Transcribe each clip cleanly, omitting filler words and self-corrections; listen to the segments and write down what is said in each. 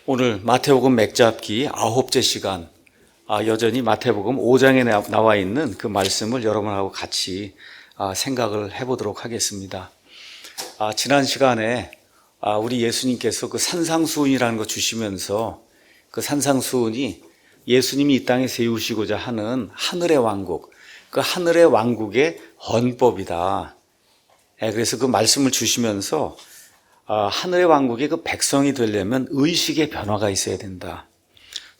오늘 마태복음 맥잡기 9째 시간, 여전히 마태복음 5장에 나와 있는 그 말씀을 여러분하고 같이 생각을 해보도록 하겠습니다. 지난 시간에 우리 예수님께서 그 산상수훈이라는 거 주시면서 그 산상수훈이 예수님이 이 땅에 세우시고자 하는 하늘의 왕국, 그 하늘의 왕국의 헌법이다. 그래서 그 말씀을 주시면서 하늘의 왕국의 그 백성이 되려면 의식의 변화가 있어야 된다.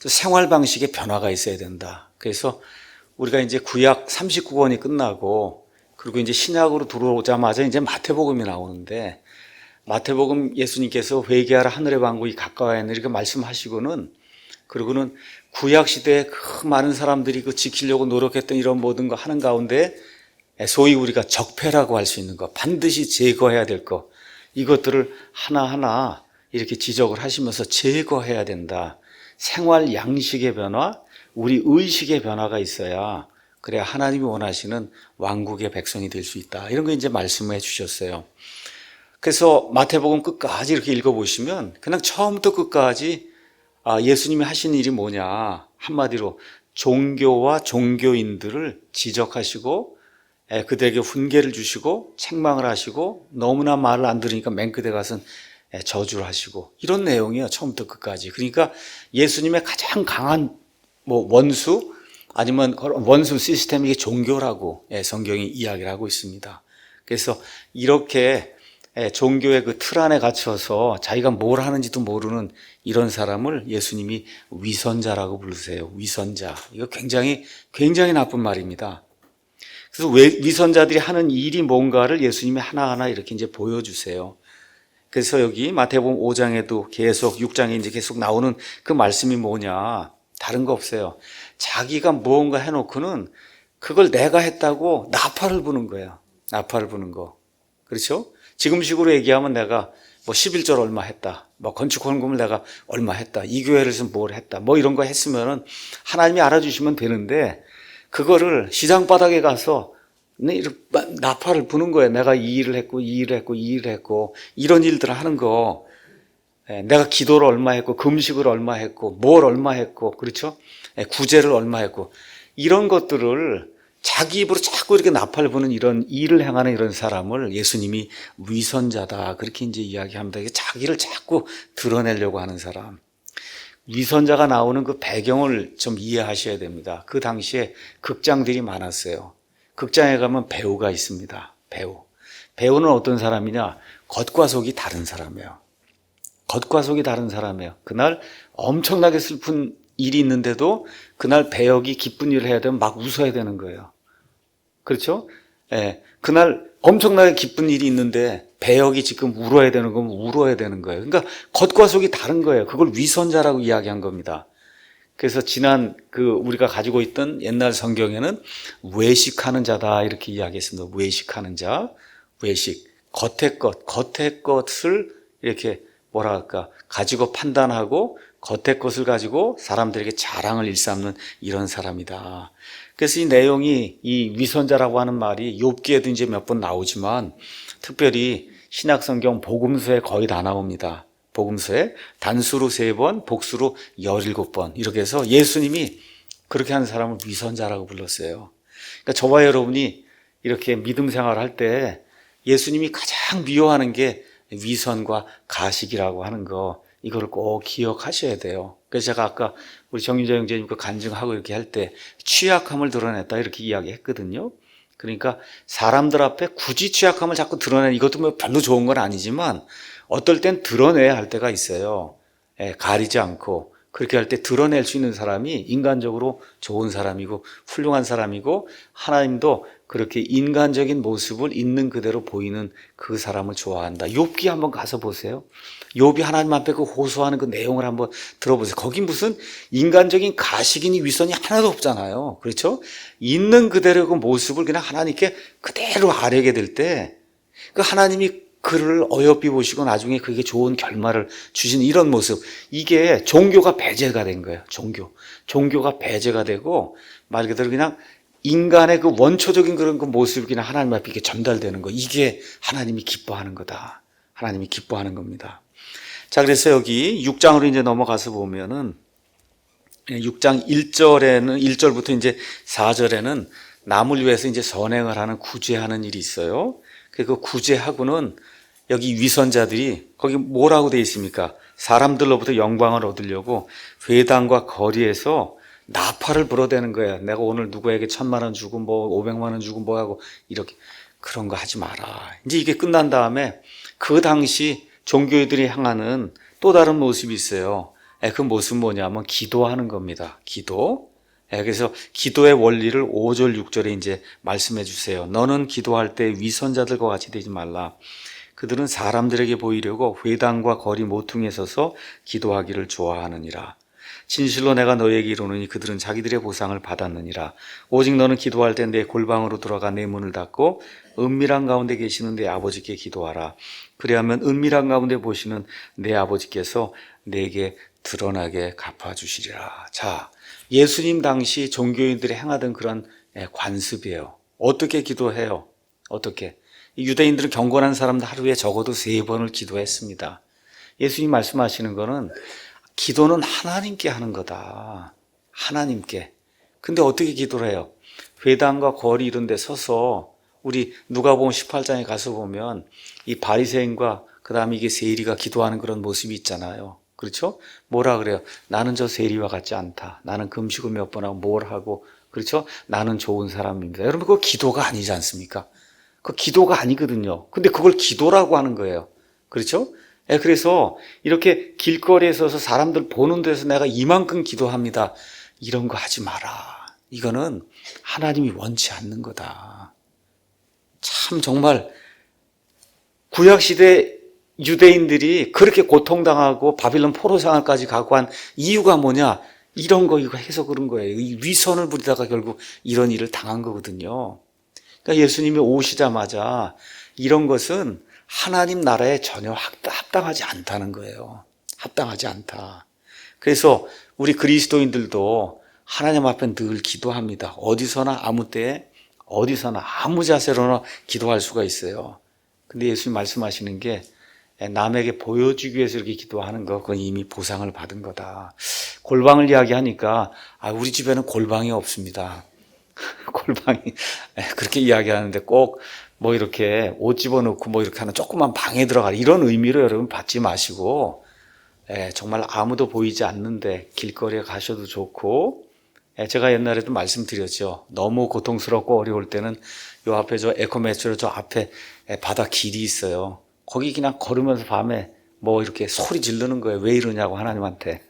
또 생활 방식의 변화가 있어야 된다. 그래서 우리가 이제 구약 39권이 끝나고 그리고 이제 신약으로 들어오자마자 이제 마태복음이 나오는데, 마태복음 예수님께서 회개하라 하늘의 왕국이 가까워 있는 이렇게 말씀하시고는, 그리고는 구약 시대에 그 많은 사람들이 그 지키려고 노력했던 이런 모든 거 하는 가운데 소위 우리가 적폐라고 할 수 있는 거, 반드시 제거해야 될 거, 이것들을 하나하나 이렇게 지적을 하시면서 제거해야 된다. 생활 양식의 변화, 우리 의식의 변화가 있어야 그래야 하나님이 원하시는 왕국의 백성이 될 수 있다. 이런 거 이제 말씀해 주셨어요. 그래서 마태복음 끝까지 이렇게 읽어보시면 그냥 처음부터 끝까지 예수님이 하신 일이 뭐냐, 한마디로 종교와 종교인들을 지적하시고 그들에게 훈계를 주시고 책망을 하시고, 너무나 말을 안 들으니까 맨 끝에 가서는 저주를 하시고, 이런 내용이에요. 처음부터 끝까지. 그러니까 예수님의 가장 강한 원수, 아니면 원수 시스템이 이게 종교라고 성경이 이야기를 하고 있습니다. 그래서 이렇게 종교의 그 틀 안에 갇혀서 자기가 뭘 하는지도 모르는 이런 사람을 예수님이 위선자라고 부르세요. 위선자. 이거 굉장히 나쁜 말입니다. 그래서 위선자들이 하는 일이 뭔가를 예수님이 하나하나 이렇게 이제 보여주세요. 그래서 여기 마태복음 5장에도 계속, 6장에 이제 계속 나오는 그 말씀이 뭐냐, 다른 거 없어요. 자기가 무언가 해놓고는 그걸 내가 했다고 나팔을 부는 거예요. 나팔을 부는 거. 그렇죠? 지금식으로 얘기하면 내가 11절 얼마 했다, 건축 헌금을 내가 얼마 했다, 이 교회에서 뭘 했다, 이런 거 했으면은 하나님이 알아주시면 되는데, 그거를 시장 바닥에 가서 나팔을 부는 거예요. 내가 이 일을 했고, 이 일을 했고, 이 일을 했고, 이런 일들을 하는 거. 내가 기도를 얼마 했고, 금식을 얼마 했고, 뭘 얼마 했고, 그렇죠? 구제를 얼마 했고, 이런 것들을 자기 입으로 자꾸 이렇게 나팔을 부는 이런 일을 행하는 이런 사람을 예수님이 위선자다, 그렇게 이제 이야기합니다. 자기를 자꾸 드러내려고 하는 사람. 위선자가 나오는 그 배경을 좀 이해하셔야 됩니다. 그 당시에 극장들이 많았어요. 극장에 가면 배우가 있습니다. 배우는 어떤 사람이냐, 겉과 속이 다른 사람이에요. 겉과 속이 다른 사람이에요. 그날 엄청나게 슬픈 일이 있는데도 그날 배역이 기쁜 일을 해야 되면 막 웃어야 되는 거예요. 그렇죠? 그날 엄청나게 기쁜 일이 있는데 배역이 지금 울어야 되는 거면 울어야 되는 거예요. 그러니까 겉과 속이 다른 거예요. 그걸 위선자라고 이야기한 겁니다. 그래서 지난 우리가 가지고 있던 옛날 성경에는 외식하는 자다, 이렇게 이야기했습니다. 외식하는 자, 외식. 겉의 것을 이렇게 가지고 판단하고 겉의 것을 가지고 사람들에게 자랑을 일삼는 이런 사람이다. 그래서 이 내용이, 이 위선자라고 하는 말이 욥기에도 이제 몇 번 나오지만, 특별히 신약성경 복음서에 거의 다 나옵니다. 복음서에 단수로 3번, 복수로 17번, 이렇게 해서 예수님이 그렇게 하는 사람을 위선자라고 불렀어요. 그러니까 저와 여러분이 이렇게 믿음 생활할 때 예수님이 가장 미워하는 게 위선과 가식이라고 하는 거, 이거를 꼭 기억하셔야 돼요. 그래서 제가 아까 우리 정윤자 형제님 그 간증하고 이렇게 할 때 취약함을 드러냈다, 이렇게 이야기했거든요. 그러니까 사람들 앞에 굳이 취약함을 자꾸 드러내는, 이것도 별로 좋은 건 아니지만 어떨 땐 드러내야 할 때가 있어요. 가리지 않고 그렇게 할 때 드러낼 수 있는 사람이 인간적으로 좋은 사람이고 훌륭한 사람이고, 하나님도 그렇게 인간적인 모습을 있는 그대로 보이는 그 사람을 좋아한다. 욥기 한번 가서 보세요. 욥이 하나님 앞에 그 호소하는 그 내용을 한번 들어보세요. 거기 무슨 인간적인 가식이니 위선이 하나도 없잖아요. 그렇죠? 있는 그대로 그 모습을 그냥 하나님께 그대로 아뢰게 될 때, 그 하나님이 그를 어여삐 보시고 나중에 그게 좋은 결말을 주시는 이런 모습, 이게 종교가 배제가 된 거예요. 종교가 배제가 되고 말 그대로 그냥 인간의 그 원초적인 그런 그 모습이 그냥 하나님 앞에 이렇게 전달되는 거, 이게 하나님이 기뻐하는 거다. 하나님이 기뻐하는 겁니다. 자, 그래서 여기 6장으로 이제 넘어가서 보면은 6장 1절부터 이제 4절에는 남을 위해서 이제 선행을 하는 구제하는 일이 있어요. 그 구제하고는 여기 위선자들이 거기 뭐라고 되어 있습니까? 사람들로부터 영광을 얻으려고 회당과 거리에서 나팔을 불어대는 거야. 내가 오늘 누구에게 1,000만 원 주고 뭐 500만 원 주고 뭐 하고 이렇게 그런 거 하지 마라. 이제 이게 끝난 다음에 그 당시 종교인들이 향하는 또 다른 모습이 있어요. 그 모습은 뭐냐면 기도하는 겁니다. 기도. 그래서 기도의 원리를 5절, 6절에 이제 말씀해 주세요. 너는 기도할 때 위선자들과 같이 되지 말라. 그들은 사람들에게 보이려고 회당과 거리 모퉁이에 서서 기도하기를 좋아하느니라. 진실로 내가 너에게 이르노니 그들은 자기들의 보상을 받았느니라. 오직 너는 기도할 때 내 골방으로 들어가 내 문을 닫고 은밀한 가운데 계시는 내 아버지께 기도하라. 그리하면 은밀한 가운데 보시는 내 아버지께서 내게 드러나게 갚아주시리라. 자, 예수님 당시 종교인들이 행하던 그런 관습이에요. 어떻게 기도해요? 어떻게? 유대인들은 경건한 사람들 하루에 적어도 3번을 기도했습니다. 예수님 말씀하시는 거는 기도는 하나님께 하는 거다. 하나님께. 근데 어떻게 기도를 해요? 회당과 거리 이런 데 서서 우리 누가복음 18장에 가서 보면 이 바리새인과 그다음에 이게 세리가 기도하는 그런 모습이 있잖아요. 그렇죠? 뭐라 그래요? 나는 저 세리와 같지 않다. 나는 금식을 몇 번 하고 뭘 하고, 그렇죠? 나는 좋은 사람입니다. 여러분, 그거 기도가 아니지 않습니까? 그 기도가 아니거든요. 근데 그걸 기도라고 하는 거예요. 그렇죠? 그래서 이렇게 길거리에 서서 사람들 보는 데서 내가 이만큼 기도합니다. 이런 거 하지 마라. 이거는 하나님이 원치 않는 거다. 참 정말 구약시대 유대인들이 그렇게 고통당하고 바빌론 포로생활까지 가고 한 이유가 뭐냐? 이런 거 이거 해서 그런 거예요. 이 위선을 부리다가 결국 이런 일을 당한 거거든요. 그러니까 예수님이 오시자마자 이런 것은 하나님 나라에 전혀 합당하지 않다는 거예요. 합당하지 않다. 그래서 우리 그리스도인들도 하나님 앞에 늘 기도합니다. 어디서나 아무 때에 어디서나 아무 자세로나 기도할 수가 있어요. 근데 예수님 말씀하시는 게 남에게 보여주기 위해서 이렇게 기도하는 거, 그건 이미 보상을 받은 거다. 골방을 이야기하니까 우리 집에는 골방이 없습니다. 골방이 그렇게 이야기하는데 꼭 뭐 이렇게 옷 집어넣고 뭐 이렇게 하는 조그만 방에 들어가라 이런 의미로 여러분 받지 마시고 정말 아무도 보이지 않는데 길거리에 가셔도 좋고 제가 옛날에도 말씀드렸죠. 너무 고통스럽고 어려울 때는 요 앞에 저 에코메트로 저 앞에 바다 길이 있어요. 거기 그냥 걸으면서 밤에 뭐 이렇게 소리 지르는 거예요. 왜 이러냐고 하나님한테.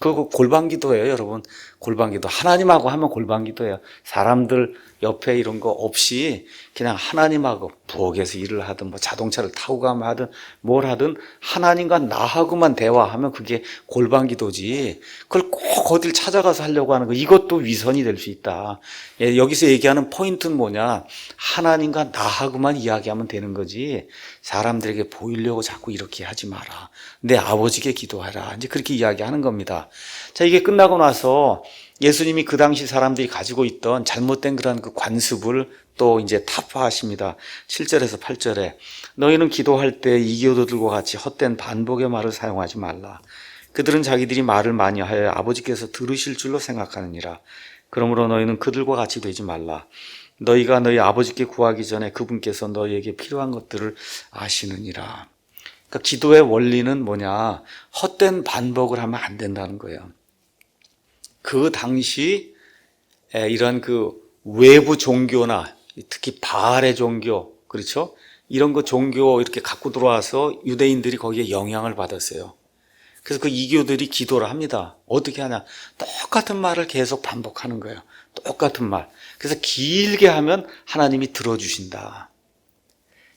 그거 골방기도예요, 여러분. 골방기도. 하나님하고 하면 골방기도예요. 사람들 옆에 이런 거 없이 그냥 하나님하고 부엌에서 일을 하든 뭐 자동차를 타고 가면 하든 뭘 하든 하나님과 나하고만 대화하면 그게 골방기도지. 그걸 꼭 어딜 찾아가서 하려고 하는 거 이것도 위선이 될 수 있다. 여기서 얘기하는 포인트는 뭐냐? 하나님과 나하고만 이야기하면 되는 거지. 사람들에게 보이려고 자꾸 이렇게 하지 마라. 내 아버지께 기도하라. 이제 그렇게 이야기하는 겁니다. 자, 이게 끝나고 나서 예수님이 그 당시 사람들이 가지고 있던 잘못된 그런 그 관습을 또 이제 타파하십니다. 7절에서 8절에 너희는 기도할 때 이교도들과 같이 헛된 반복의 말을 사용하지 말라. 그들은 자기들이 말을 많이 하여 아버지께서 들으실 줄로 생각하느니라. 그러므로 너희는 그들과 같이 되지 말라. 너희가 너희 아버지께 구하기 전에 그분께서 너희에게 필요한 것들을 아시느니라. 그러니까 기도의 원리는 뭐냐? 헛된 반복을 하면 안 된다는 거예요. 그 당시 이런 그 외부 종교나 특히 바알의 종교, 그렇죠? 이런 거 종교 이렇게 갖고 들어와서 유대인들이 거기에 영향을 받았어요. 그래서 그 이교들이 기도를 합니다. 어떻게 하냐? 똑같은 말을 계속 반복하는 거예요. 똑같은 말. 그래서 길게 하면 하나님이 들어주신다.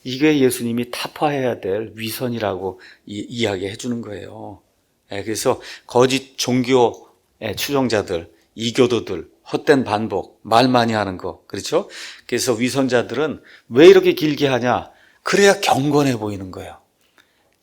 이게 예수님이 타파해야 될 위선이라고 이야기해 주는 거예요. 그래서 거짓 종교 추종자들, 이교도들, 헛된 반복, 말 많이 하는 거, 그렇죠? 그래서 위선자들은 왜 이렇게 길게 하냐? 그래야 경건해 보이는 거예요.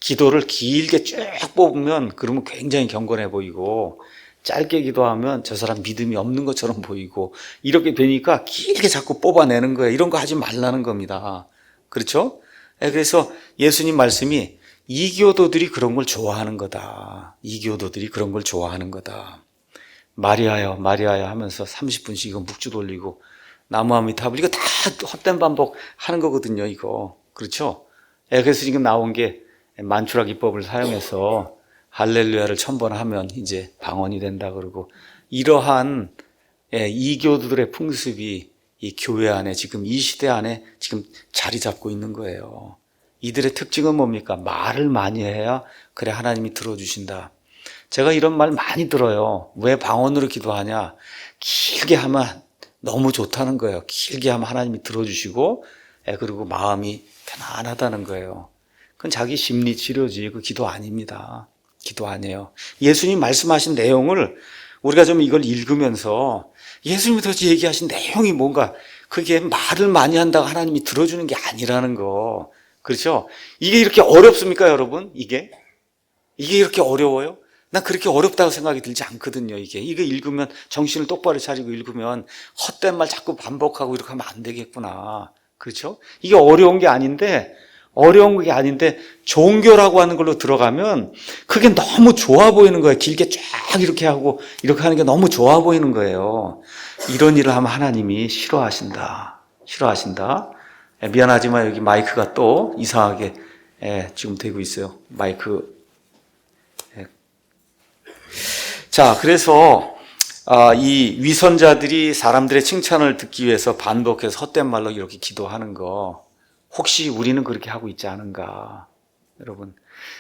기도를 길게 쭉 뽑으면 그러면 굉장히 경건해 보이고 짧게 기도하면 저 사람 믿음이 없는 것처럼 보이고 이렇게 되니까 길게 자꾸 뽑아내는 거예요. 이런 거 하지 말라는 겁니다. 그렇죠? 그래서 예수님 말씀이 이교도들이 그런 걸 좋아하는 거다. 이교도들이 그런 걸 좋아하는 거다. 마리아여 마리아여 하면서 30분씩 이거 묵주 돌리고 나무 아미타불 이거 다 헛된 반복 하는 거거든요. 이거 그렇죠? 그래서 지금 나온 게 만추라 기법을 사용해서 할렐루야를 1000번 하면 이제 방언이 된다 그러고, 이러한 이교도들의 풍습이 이 교회 안에 지금 이 시대 안에 지금 자리 잡고 있는 거예요. 이들의 특징은 뭡니까? 말을 많이 해야 그래 하나님이 들어주신다. 제가 이런 말 많이 들어요. 왜 방언으로 기도하냐? 길게 하면 너무 좋다는 거예요. 길게 하면 하나님이 들어주시고, 그리고 마음이 편안하다는 거예요. 그건 자기 심리 치료지, 그 기도 아닙니다. 기도 아니에요. 예수님 말씀하신 내용을 우리가 좀 이걸 읽으면서 예수님이 도대체 얘기하신 내용이 뭔가, 그게 말을 많이 한다고 하나님이 들어주는 게 아니라는 거. 그렇죠? 이게 이렇게 어렵습니까, 여러분? 이게 이렇게 어려워요? 난 그렇게 어렵다고 생각이 들지 않거든요. 이거 읽으면, 정신을 똑바로 차리고 읽으면 헛된 말 자꾸 반복하고 이렇게 하면 안 되겠구나. 그렇죠? 이게 어려운 게 아닌데, 종교라고 하는 걸로 들어가면 그게 너무 좋아 보이는 거예요. 길게 쫙 이렇게 하고 이렇게 하는 게 너무 좋아 보이는 거예요. 이런 일을 하면 하나님이 싫어하신다. 미안하지만 여기 마이크가 또 이상하게 지금 되고 있어요. 마이크. 자, 그래서 이 위선자들이 사람들의 칭찬을 듣기 위해서 반복해서 헛된 말로 이렇게 기도하는 거, 혹시 우리는 그렇게 하고 있지 않은가? 여러분,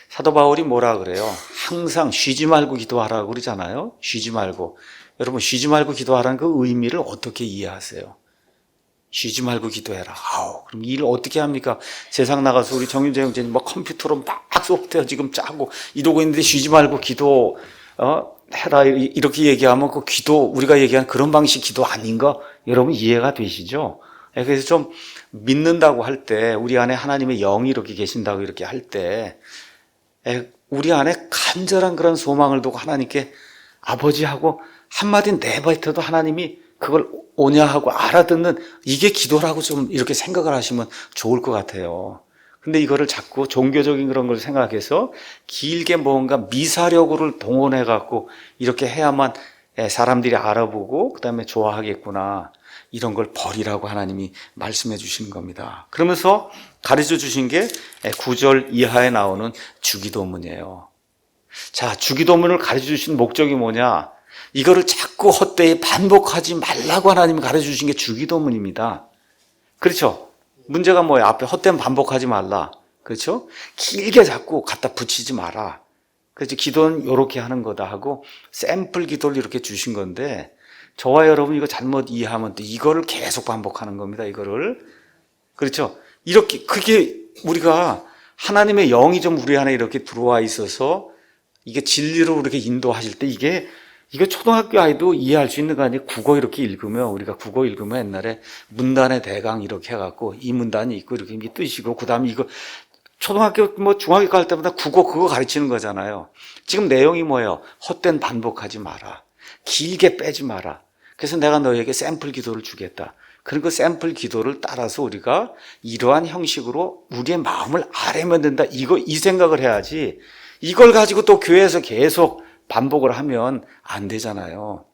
사도 바울이 뭐라 그래요? 항상 쉬지 말고 기도하라고 그러잖아요. 쉬지 말고. 여러분, 쉬지 말고 기도하라는 그 의미를 어떻게 이해하세요? 쉬지 말고 기도해라. 그럼 일을 어떻게 합니까? 세상 나가서 우리 정윤재 형제님 컴퓨터로 막 소프트웨어 지금 짜고 이러고 있는데 쉬지 말고 기도 해라 이렇게 얘기하면 그 기도, 우리가 얘기하는 그런 방식 기도 아닌가? 여러분 이해가 되시죠? 그래서 좀 믿는다고 할 때, 우리 안에 하나님의 영이 이렇게 계신다고 이렇게 할 때, 우리 안에 간절한 그런 소망을 두고 하나님께 아버지하고 한마디 내뱉어도 하나님이 그걸 오냐하고 알아듣는, 이게 기도라고 좀 이렇게 생각을 하시면 좋을 것 같아요. 근데 이거를 자꾸 종교적인 그런 걸 생각해서 길게 뭔가 미사력을 동원해 갖고 이렇게 해야만 사람들이 알아보고 그 다음에 좋아하겠구나, 이런 걸 버리라고 하나님이 말씀해 주시는 겁니다. 그러면서 가르쳐 주신 게 9절 이하에 나오는 주기도문이에요. 자, 주기도문을 가르쳐 주신 목적이 뭐냐? 이거를 자꾸 헛되이 반복하지 말라고 하나님이 가르쳐 주신 게 주기도문입니다. 그렇죠? 문제가 뭐예요? 앞에 헛된 반복하지 말라. 그렇죠? 길게 자꾸 갖다 붙이지 마라. 그래서 기도는 이렇게 하는 거다 하고 샘플 기도를 이렇게 주신 건데, 저와 여러분 이거 잘못 이해하면 또 이거를 계속 반복하는 겁니다. 이거를. 그렇죠? 이렇게, 그게 우리가 하나님의 영이 좀 우리 안에 이렇게 들어와 있어서 이게 진리로 이렇게 인도하실 때 이거 초등학교 아이도 이해할 수 있는 거 아니에요? 국어 이렇게 읽으면, 우리가 국어 읽으면 옛날에 문단의 대강 이렇게 해갖고 이 문단이 있고 이렇게 뜻이고 그 다음에 이거 초등학교 중학교 갈 때마다 국어 그거 가르치는 거잖아요. 지금 내용이 뭐예요? 헛된 반복하지 마라. 길게 빼지 마라. 그래서 내가 너에게 샘플 기도를 주겠다. 그리고 샘플 기도를 따라서 우리가 이러한 형식으로 우리의 마음을 아뢰면 된다. 이 생각을 해야지, 이걸 가지고 또 교회에서 계속 반복을 하면 안 되잖아요.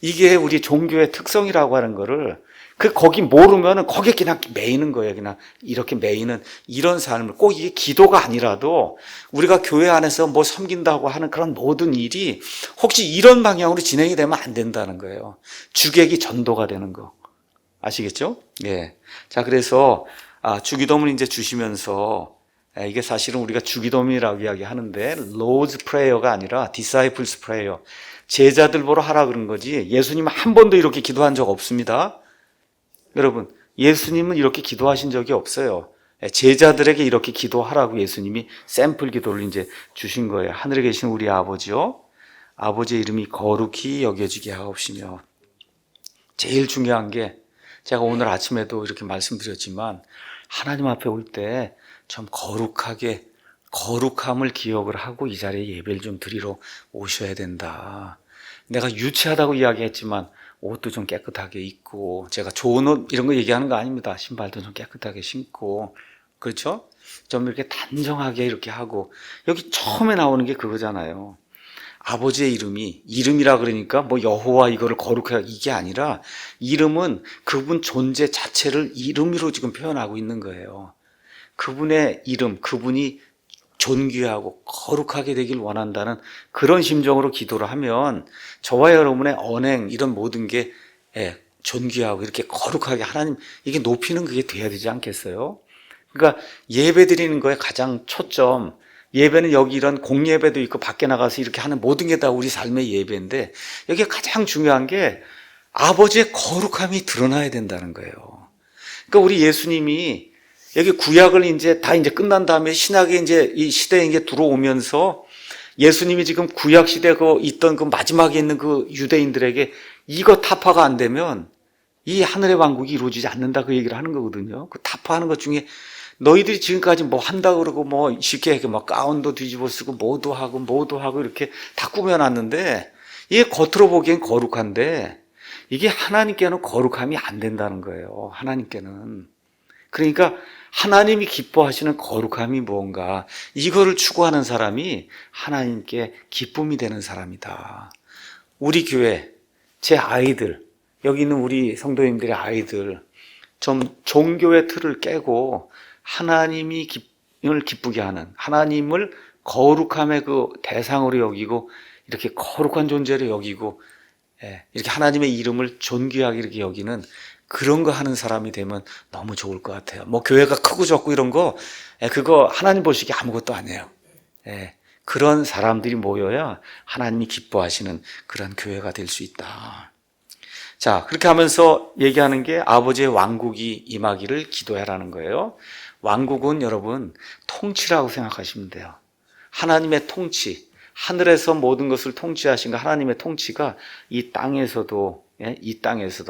이게 우리 종교의 특성이라고 하는 거를, 거기 모르면은 거기에 그냥 매이는 거예요. 그냥 이렇게 매이는 이런 삶을, 꼭 이게 기도가 아니라도 우리가 교회 안에서 뭐 섬긴다고 하는 그런 모든 일이 혹시 이런 방향으로 진행이 되면 안 된다는 거예요. 주객이 전도가 되는 거. 아시겠죠? 예. 자, 그래서 주기도문 이제 주시면서, 이게 사실은 우리가 주기도문이라고 이야기하는데 Lord's Prayer가 아니라 Disciples Prayer, 제자들 보러 하라 그런 거지, 예수님은 한 번도 이렇게 기도한 적 없습니다. 여러분, 예수님은 이렇게 기도하신 적이 없어요. 제자들에게 이렇게 기도하라고 예수님이 샘플 기도를 이제 주신 거예요. 하늘에 계신 우리 아버지요, 아버지의 이름이 거룩히 여겨지게 하옵시며. 제일 중요한 게, 제가 오늘 아침에도 이렇게 말씀드렸지만, 하나님 앞에 올 때 좀 거룩함을 기억을 하고 이 자리에 예배를 좀 드리러 오셔야 된다. 내가 유치하다고 이야기했지만 옷도 좀 깨끗하게 입고, 제가 좋은 옷 이런 거 얘기하는 거 아닙니다. 신발도 좀 깨끗하게 신고, 그렇죠? 좀 이렇게 단정하게 이렇게 하고, 여기 처음에 나오는 게 그거잖아요. 아버지의 이름이라 그러니까 뭐 여호와 이거를 거룩하게, 이게 아니라 이름은 그분 존재 자체를 이름으로 지금 표현하고 있는 거예요. 그분의 이름, 그분이 존귀하고 거룩하게 되길 원한다는 그런 심정으로 기도를 하면 저와 여러분의 언행, 이런 모든 게 존귀하고 이렇게 거룩하게 하나님, 이게 높이는 그게 돼야 되지 않겠어요? 그러니까 예배 드리는 거에 가장 초점, 예배는 여기 이런 공예배도 있고 밖에 나가서 이렇게 하는 모든 게 다 우리 삶의 예배인데, 여기에 가장 중요한 게 아버지의 거룩함이 드러나야 된다는 거예요. 그러니까 우리 예수님이 여기 구약을 이제 다 이제 끝난 다음에 신약에 이제 이 시대에 이제 들어오면서 예수님이 지금 구약 시대 그 있던 그 마지막에 있는 그 유대인들에게 이거 타파가 안 되면 이 하늘의 왕국이 이루어지지 않는다, 그 얘기를 하는 거거든요. 그 타파하는 것 중에 너희들이 지금까지 뭐 한다 그러고 뭐 쉽게 이렇게 막 가운도 뒤집어 쓰고 뭐도 하고 이렇게 다 꾸며놨는데, 이게 겉으로 보기엔 거룩한데 이게 하나님께는 거룩함이 안 된다는 거예요. 하나님께는. 그러니까 하나님이 기뻐하시는 거룩함이 뭔가, 이거를 추구하는 사람이 하나님께 기쁨이 되는 사람이다. 우리 교회, 제 아이들, 여기 있는 우리 성도님들의 아이들, 좀 종교의 틀을 깨고 하나님을 기쁘게 하는, 하나님을 거룩함의 그 대상으로 여기고 이렇게 거룩한 존재로 여기고 이렇게 하나님의 이름을 존귀하게 이렇게 여기는 그런 거 하는 사람이 되면 너무 좋을 것 같아요. 뭐 교회가 크고 적고 이런 거, 그거 하나님 보시기에 아무것도 아니에요. 그런 사람들이 모여야 하나님이 기뻐하시는 그런 교회가 될 수 있다. 자, 그렇게 하면서 얘기하는 게 아버지의 왕국이 임하기를 기도해라는 거예요. 왕국은 여러분 통치라고 생각하시면 돼요. 하나님의 통치, 하늘에서 모든 것을 통치하신 하나님의 통치가 이 땅에서도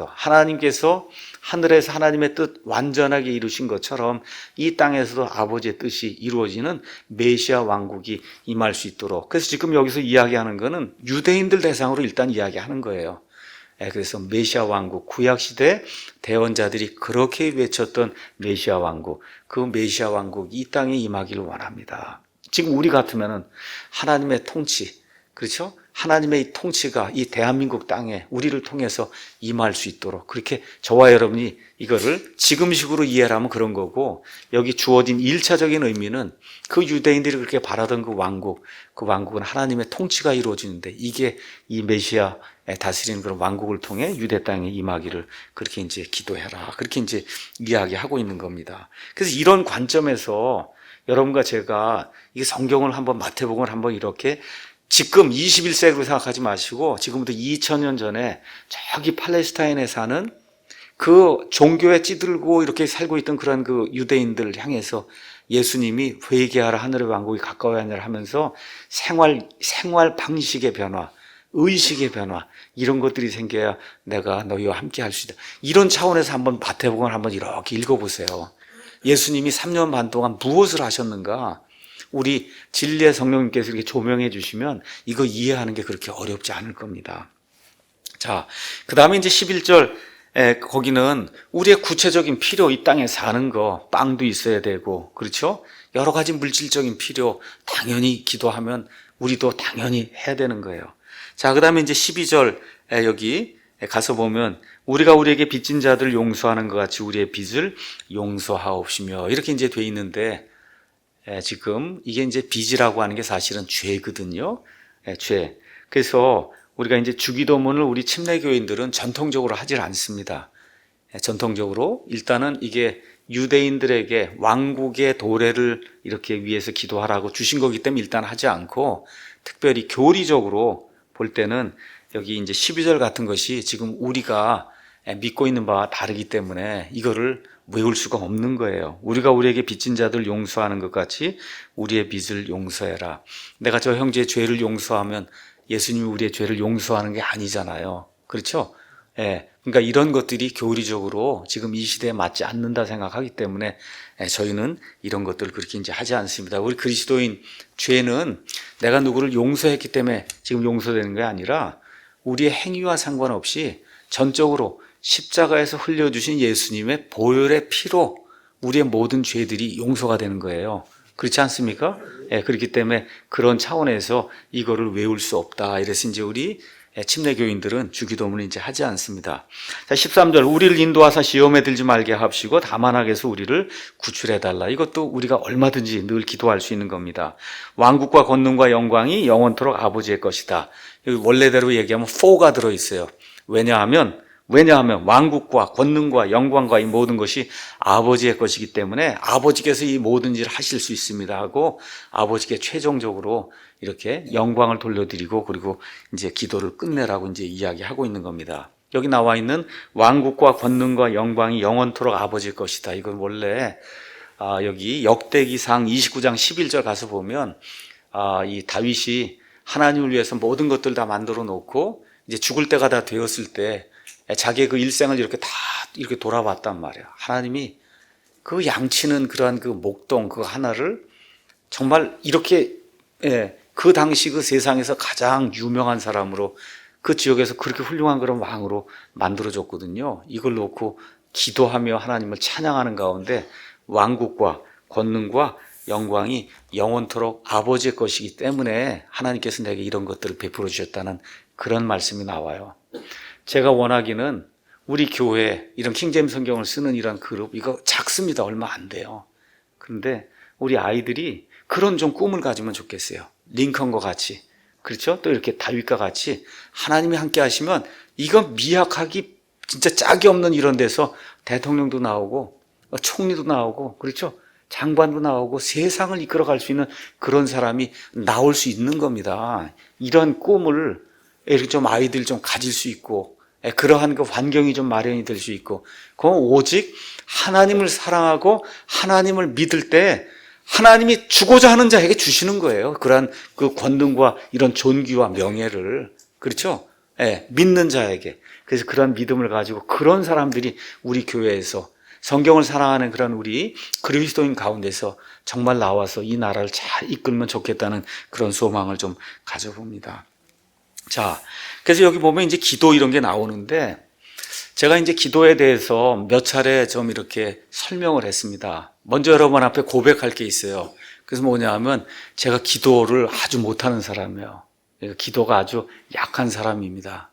하나님께서 하늘에서 하나님의 뜻 완전하게 이루신 것처럼 이 땅에서도 아버지의 뜻이 이루어지는 메시아 왕국이 임할 수 있도록. 그래서 지금 여기서 이야기하는 거는 유대인들 대상으로 일단 이야기하는 거예요. 그래서 메시아 왕국, 구약시대 대언자들이 그렇게 외쳤던 메시아 왕국, 그 메시아 왕국이 이 땅에 임하기를 원합니다. 지금 우리 같으면은 하나님의 통치, 그렇죠? 하나님의 이 통치가 이 대한민국 땅에 우리를 통해서 임할 수 있도록, 그렇게 저와 여러분이 이거를 지금식으로 이해를 하면 그런 거고, 여기 주어진 1차적인 의미는 그 유대인들이 그렇게 바라던 그 왕국은 하나님의 통치가 이루어지는데, 이게 이 메시아 다스리는 그런 왕국을 통해 유대 땅에 임하기를 그렇게 이제 기도해라, 그렇게 이제 이야기하고 있는 겁니다. 그래서 이런 관점에서 여러분과 제가 이 성경을 한번, 마태복음을 한번 이렇게 지금 21세기로 생각하지 마시고 지금부터 2000년 전에 저기 팔레스타인에 사는 그 종교에 찌들고 이렇게 살고 있던 그런 그 유대인들을 향해서 예수님이 회개하라, 하늘의 왕국이 가까워야 하느라 하면서 생활 방식의 변화, 의식의 변화, 이런 것들이 생겨야 내가 너희와 함께 할 수 있다. 이런 차원에서 한번 마태복음을 한번 이렇게 읽어보세요. 예수님이 3년 반 동안 무엇을 하셨는가? 우리 진리의 성령님께서 이렇게 조명해 주시면 이거 이해하는 게 그렇게 어렵지 않을 겁니다. 자, 그 다음에 이제 11절, 거기는 우리의 구체적인 필요, 이 땅에 사는 거, 빵도 있어야 되고, 그렇죠? 여러 가지 물질적인 필요, 당연히 기도하면 우리도 당연히 해야 되는 거예요. 자, 그 다음에 이제 12절, 여기 가서 보면 우리가 우리에게 빚진 자들을 용서하는 것 같이 우리의 빚을 용서하옵시며, 이렇게 이제 돼 있는데, 지금 이게 이제 빚이라고 하는 게 사실은 죄거든요. 죄. 그래서 우리가 이제 주기도문을 우리 침례교인들은 전통적으로 하질 않습니다. 전통적으로 일단은 이게 유대인들에게 왕국의 도래를 이렇게 위해서 기도하라고 주신 거기 때문에 일단 하지 않고, 특별히 교리적으로 볼 때는 여기 이제 12절 같은 것이 지금 우리가 믿고 있는 바와 다르기 때문에 이거를 외울 수가 없는 거예요. 우리가 우리에게 빚진 자들 용서하는 것 같이 우리의 빚을 용서해라. 내가 저 형제의 죄를 용서하면 예수님이 우리의 죄를 용서하는 게 아니잖아요. 그렇죠? 그러니까 이런 것들이 교리적으로 지금 이 시대에 맞지 않는다 생각하기 때문에 저희는 이런 것들을 그렇게 이제 하지 않습니다. 우리 그리스도인 죄는 내가 누구를 용서했기 때문에 지금 용서되는 게 아니라 우리의 행위와 상관없이 전적으로 십자가에서 흘려주신 예수님의 보혈의 피로 우리의 모든 죄들이 용서가 되는 거예요. 그렇지 않습니까? 예, 그렇기 때문에 그런 차원에서 이거를 외울 수 없다. 이래서 이제 우리 침례교인들은 주기도문을 이제 하지 않습니다. 자, 13절, 우리를 인도하사 시험에 들지 말게 하옵시고 다만 악에서 우리를 구출해 달라. 이것도 우리가 얼마든지 늘 기도할 수 있는 겁니다. 왕국과 권능과 영광이 영원토록 아버지의 것이다. 여기 원래대로 얘기하면 for가 들어있어요. 왜냐하면 왕국과 권능과 영광과 이 모든 것이 아버지의 것이기 때문에 아버지께서 이 모든 일을 하실 수 있습니다 하고 아버지께 최종적으로 이렇게 영광을 돌려드리고 그리고 이제 기도를 끝내라고 이제 이야기하고 있는 겁니다. 여기 나와 있는 왕국과 권능과 영광이 영원토록 아버지의 것이다. 이건 원래 여기 역대기상 29장 11절 가서 보면 이 다윗이 하나님을 위해서 모든 것들 다 만들어 놓고 이제 죽을 때가 다 되었을 때 자기의 그 일생을 이렇게 다 이렇게 돌아봤단 말이에요. 하나님이 그 양치는 그러한 그 목동 그 하나를 정말 이렇게 그 당시 그 세상에서 가장 유명한 사람으로 그 지역에서 그렇게 훌륭한 그런 왕으로 만들어줬거든요. 이걸 놓고 기도하며 하나님을 찬양하는 가운데 왕국과 권능과 영광이 영원토록 아버지의 것이기 때문에 하나님께서 내게 이런 것들을 베풀어 주셨다는 그런 말씀이 나와요. 제가 원하기는 우리 교회 이런 킹제임스 성경을 쓰는 이런 그룹 이거 작습니다. 얼마 안 돼요. 그런데 우리 아이들이 그런 좀 꿈을 가지면 좋겠어요. 링컨과 같이, 그렇죠? 또 이렇게 다윗과 같이 하나님이 함께 하시면 이건 미약하기 진짜 짝이 없는 이런 데서 대통령도 나오고 총리도 나오고 그렇죠? 장관도 나오고 세상을 이끌어갈 수 있는 그런 사람이 나올 수 있는 겁니다. 이런 꿈을 이렇게 좀 아이들 좀 가질 수 있고 그러한 그 환경이 좀 마련이 될 수 있고 그건 오직 하나님을 사랑하고 하나님을 믿을 때 하나님이 주고자 하는 자에게 주시는 거예요. 그러한 그 권능과 이런 존귀와 명예를 그렇죠? 믿는 자에게. 그래서 그런 믿음을 가지고 그런 사람들이 우리 교회에서 성경을 사랑하는 그런 우리 그리스도인 가운데서 정말 나와서 이 나라를 잘 이끌면 좋겠다는 그런 소망을 좀 가져봅니다. 자, 그래서 여기 보면 이제 기도 이런 게 나오는데 제가 이제 기도에 대해서 몇 차례 좀 이렇게 설명을 했습니다. 먼저 여러분 앞에 고백할 게 있어요. 그래서 뭐냐 하면 제가 기도를 아주 못하는 사람이에요. 기도가 아주 약한 사람입니다.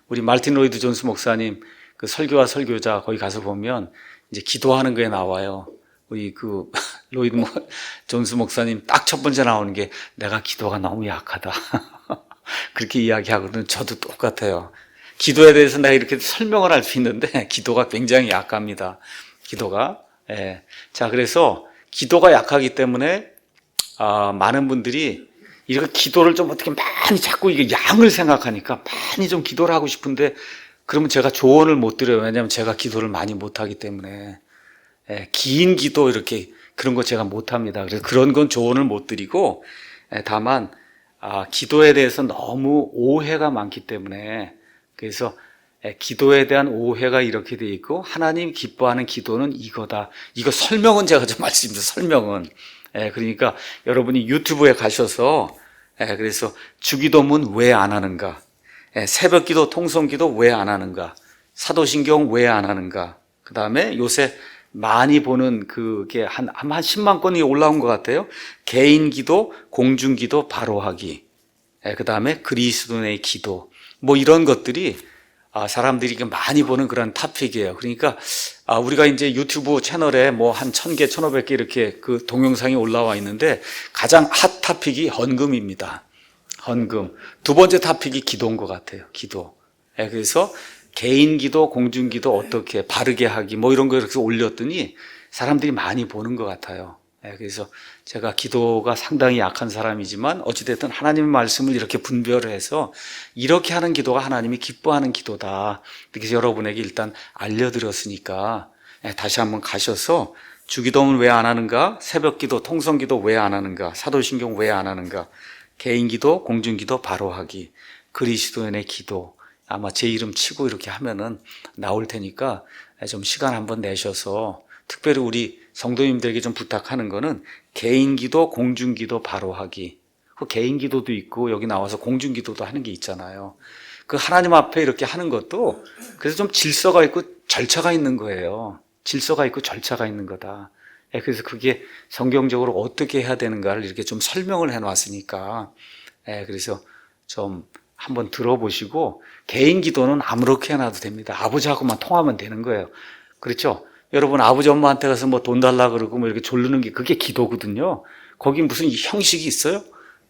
우리 말틴 로이드 존스 목사님 그 설교와 설교자 거기 가서 보면 이제 기도하는 거에 나와요. 우리 그 로이드 존스 목사님 딱 첫 번째 나오는 게 내가 기도가 너무 약하다. 그렇게 이야기하거든요. 저도 똑같아요. 기도에 대해서 내가 이렇게 설명을 할 수 있는데 기도가 굉장히 약합니다. 기도가. 자, 그래서 기도가 약하기 때문에 많은 분들이 이렇게 기도를 좀 어떻게 많이 자꾸 이게 양을 생각하니까 많이 좀 기도를 하고 싶은데 그러면 제가 조언을 못 드려요. 왜냐하면 제가 기도를 많이 못하기 때문에 긴 기도 이렇게 그런 거 제가 못합니다. 그래서 그런 건 조언을 못 드리고 다만 기도에 대해서 너무 오해가 많기 때문에 그래서 기도에 대한 오해가 이렇게 돼 있고 하나님 기뻐하는 기도는 이거다. 이거 설명은 제가 좀 말씀드립니다. 설명은. 그러니까 여러분이 유튜브에 가셔서 그래서 주기도문 왜 안 하는가? 새벽기도, 통성기도 왜 안 하는가? 사도신경 왜 안 하는가? 그 다음에 요새 많이 보는 그게 한 10만 건이 올라온 것 같아요. 개인기도, 공중기도 바로하기. 그 다음에 그리스도인의 기도. 뭐 이런 것들이 사람들이 많이 보는 그런 토픽이에요. 그러니까 우리가 이제 유튜브 채널에 뭐 한 1000개, 1500개 이렇게 그 동영상이 올라와 있는데 가장 핫 토픽이 헌금입니다. 헌금. 두 번째 토픽이 기도인 것 같아요. 기도. 그래서 개인 기도, 공중 기도 어떻게 바르게 하기 뭐 이런 거 이렇게 올렸더니 사람들이 많이 보는 것 같아요. 그래서 제가 기도가 상당히 약한 사람이지만 어찌됐든 하나님의 말씀을 이렇게 분별을 해서 이렇게 하는 기도가 하나님이 기뻐하는 기도다. 그래서 여러분에게 일단 알려드렸으니까 다시 한번 가셔서 주기도문 왜 안 하는가? 새벽기도, 통성기도 왜 안 하는가? 사도신경 왜 안 하는가? 개인기도, 공중기도 바로하기, 그리스도인의 기도 아마 제 이름 치고 이렇게 하면은 나올 테니까 좀 시간 한번 내셔서 특별히 우리 성도님들에게 좀 부탁하는 거는 개인기도, 공중기도 바로하기. 그 개인기도도 있고 여기 나와서 공중기도도 하는 게 있잖아요. 그 하나님 앞에 이렇게 하는 것도 그래서 좀 질서가 있고 절차가 있는 거예요. 질서가 있고 절차가 있는 거다. 그래서 그게 성경적으로 어떻게 해야 되는가를 이렇게 좀 설명을 해놨으니까, 그래서 좀 한번 들어보시고, 개인 기도는 아무렇게 해놔도 됩니다. 아버지하고만 통하면 되는 거예요. 그렇죠? 여러분, 아버지 엄마한테 가서 뭐 돈 달라 그러고 뭐 이렇게 조르는 게 그게 기도거든요. 거기 무슨 형식이 있어요?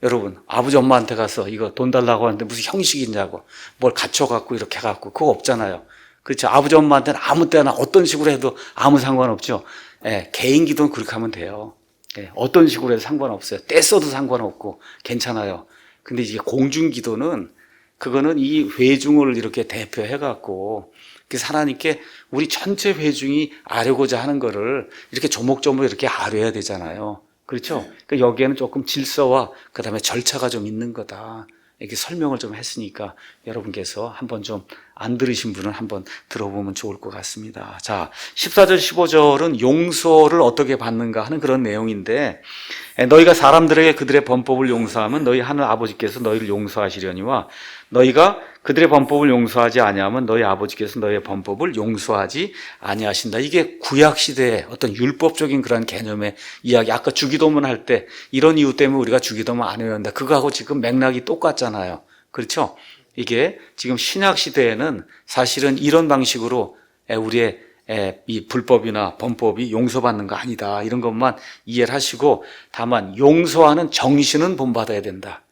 여러분, 아버지 엄마한테 가서 이거 돈 달라고 하는데 무슨 형식이 있냐고. 뭘 갖춰갖고 이렇게 해갖고. 그거 없잖아요. 그렇죠? 아버지 엄마한테는 아무 때나 어떤 식으로 해도 아무 상관없죠. 개인 기도는 그렇게 하면 돼요. 어떤 식으로 해도 상관없어요. 떼써도 상관없고 괜찮아요. 근데 이제 공중 기도는 그거는 이 회중을 이렇게 대표해갖고 그래서 하나님께 우리 전체 회중이 아뢰고자 하는 거를 이렇게 조목조목 이렇게 아뢰야 되잖아요. 그렇죠? 그러니까 여기에는 조금 질서와 그 다음에 절차가 좀 있는 거다. 이렇게 설명을 좀 했으니까 여러분께서 한번 좀 안 들으신 분은 한번 들어보면 좋을 것 같습니다. 자, 14절, 15절은 용서를 어떻게 받는가 하는 그런 내용인데, 너희가 사람들에게 그들의 범법을 용서하면 너희 하늘 아버지께서 너희를 용서하시려니와 너희가 그들의 범법을 용서하지 아니하면 너희 아버지께서 너희의 범법을 용서하지 아니하신다. 이게 구약 시대의 어떤 율법적인 그런 개념의 이야기. 아까 주기도문 할 때 이런 이유 때문에 우리가 주기도문 안 해야 한다. 그거하고 지금 맥락이 똑같잖아요. 그렇죠? 이게 지금 신약 시대에는 사실은 이런 방식으로 우리의 이 불법이나 범법이 용서받는 거 아니다. 이런 것만 이해를 하시고 다만 용서하는 정신은 본받아야 된다.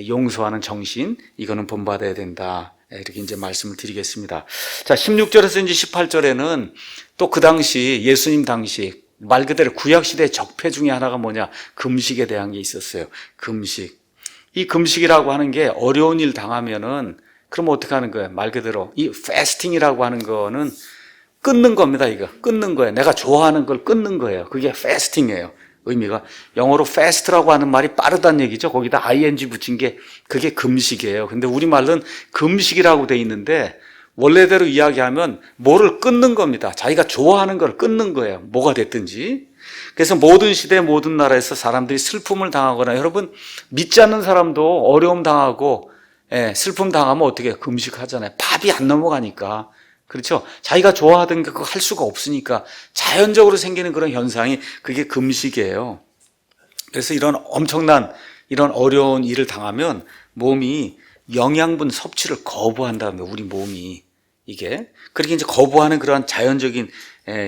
용서하는 정신, 이거는 본받아야 된다. 이렇게 이제 말씀을 드리겠습니다. 자, 16절에서 이제 18절에는 또 그 당시, 예수님 당시, 말 그대로 구약시대의 적폐 중에 하나가 뭐냐? 금식에 대한 게 있었어요. 금식. 이 금식이라고 하는 게 어려운 일 당하면은, 그럼 어떻게 하는 거예요? 말 그대로. 이 패스팅이라고 하는 거는 끊는 겁니다, 이거. 끊는 거예요. 내가 좋아하는 걸 끊는 거예요. 그게 패스팅이에요. 의미가. 영어로 fast라고 하는 말이 빠르다는 얘기죠. 거기다 ing 붙인 게 그게 금식이에요. 근데 우리말은 금식이라고 돼 있는데 원래대로 이야기하면 뭐를 끊는 겁니다. 자기가 좋아하는 걸 끊는 거예요. 뭐가 됐든지. 그래서 모든 시대 모든 나라에서 사람들이 슬픔을 당하거나 여러분 믿지 않는 사람도 어려움 당하고 슬픔 당하면 어떻게 해요? 금식하잖아요. 밥이 안 넘어가니까. 그렇죠? 자기가 좋아하던 게 그거 할 수가 없으니까 자연적으로 생기는 그런 현상이 그게 금식이에요. 그래서 이런 엄청난 이런 어려운 일을 당하면 몸이 영양분 섭취를 거부한다는 거예요. 우리 몸이 이게 그렇게 이제 거부하는 그런 자연적인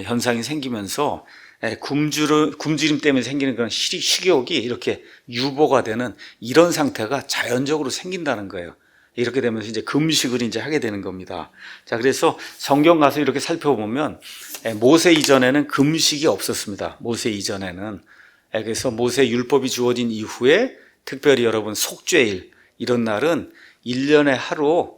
현상이 생기면서 굶주림 때문에 생기는 그런 식욕이 이렇게 유보가 되는 이런 상태가 자연적으로 생긴다는 거예요. 이렇게 되면서 이제 금식을 이제 하게 되는 겁니다. 자, 그래서 성경 가서 이렇게 살펴보면 모세 이전에는 금식이 없었습니다. 모세 이전에는. 그래서 모세 율법이 주어진 이후에 특별히 여러분 속죄일 이런 날은 1년에 하루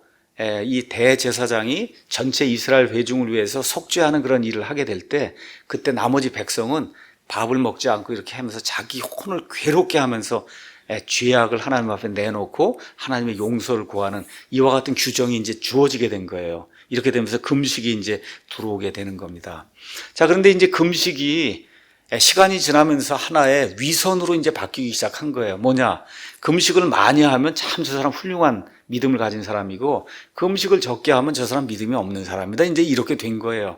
이 대제사장이 전체 이스라엘 회중을 위해서 속죄하는 그런 일을 하게 될 때 그때 나머지 백성은 밥을 먹지 않고 이렇게 하면서 자기 혼을 괴롭게 하면서 죄악을 하나님 앞에 내놓고 하나님의 용서를 구하는 이와 같은 규정이 이제 주어지게 된 거예요. 이렇게 되면서 금식이 이제 들어오게 되는 겁니다. 자, 그런데 이제 금식이 시간이 지나면서 하나의 위선으로 이제 바뀌기 시작한 거예요. 뭐냐? 금식을 많이 하면 참 저 사람 훌륭한 믿음을 가진 사람이고 금식을 적게 하면 저 사람 믿음이 없는 사람이다. 이제 이렇게 된 거예요.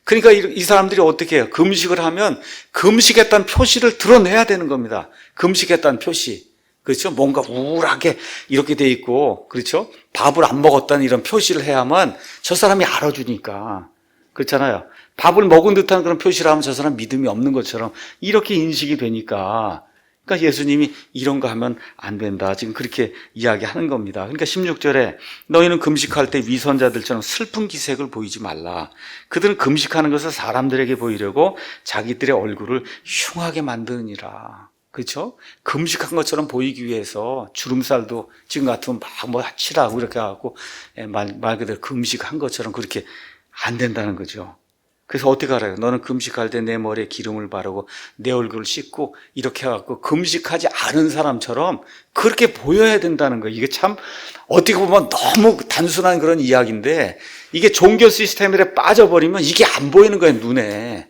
그러니까 이 사람들이 어떻게 해요? 금식을 하면 금식했다는 표시를 드러내야 되는 겁니다. 금식했다는 표시. 그렇죠? 뭔가 우울하게 이렇게 돼 있고, 그렇죠? 밥을 안 먹었다는 이런 표시를 해야만 저 사람이 알아주니까. 그렇잖아요. 밥을 먹은 듯한 그런 표시를 하면 저 사람 믿음이 없는 것처럼 이렇게 인식이 되니까. 그러니까 예수님이 이런 거 하면 안 된다. 지금 그렇게 이야기하는 겁니다. 그러니까 16절에 너희는 금식할 때 위선자들처럼 슬픈 기색을 보이지 말라. 그들은 금식하는 것을 사람들에게 보이려고 자기들의 얼굴을 흉하게 만드느니라. 그렇죠? 금식한 것처럼 보이기 위해서 주름살도 지금 같으면 막 뭐 칠하고 이렇게 하고 말 그대로 금식한 것처럼 그렇게 안 된다는 거죠. 그래서 어떻게 알아요? 너는 금식할 때 내 머리에 기름을 바르고 내 얼굴을 씻고 이렇게 해갖고 금식하지 않은 사람처럼 그렇게 보여야 된다는 거예요. 이게 참 어떻게 보면 너무 단순한 그런 이야기인데 이게 종교 시스템에 빠져버리면 이게 안 보이는 거예요, 눈에.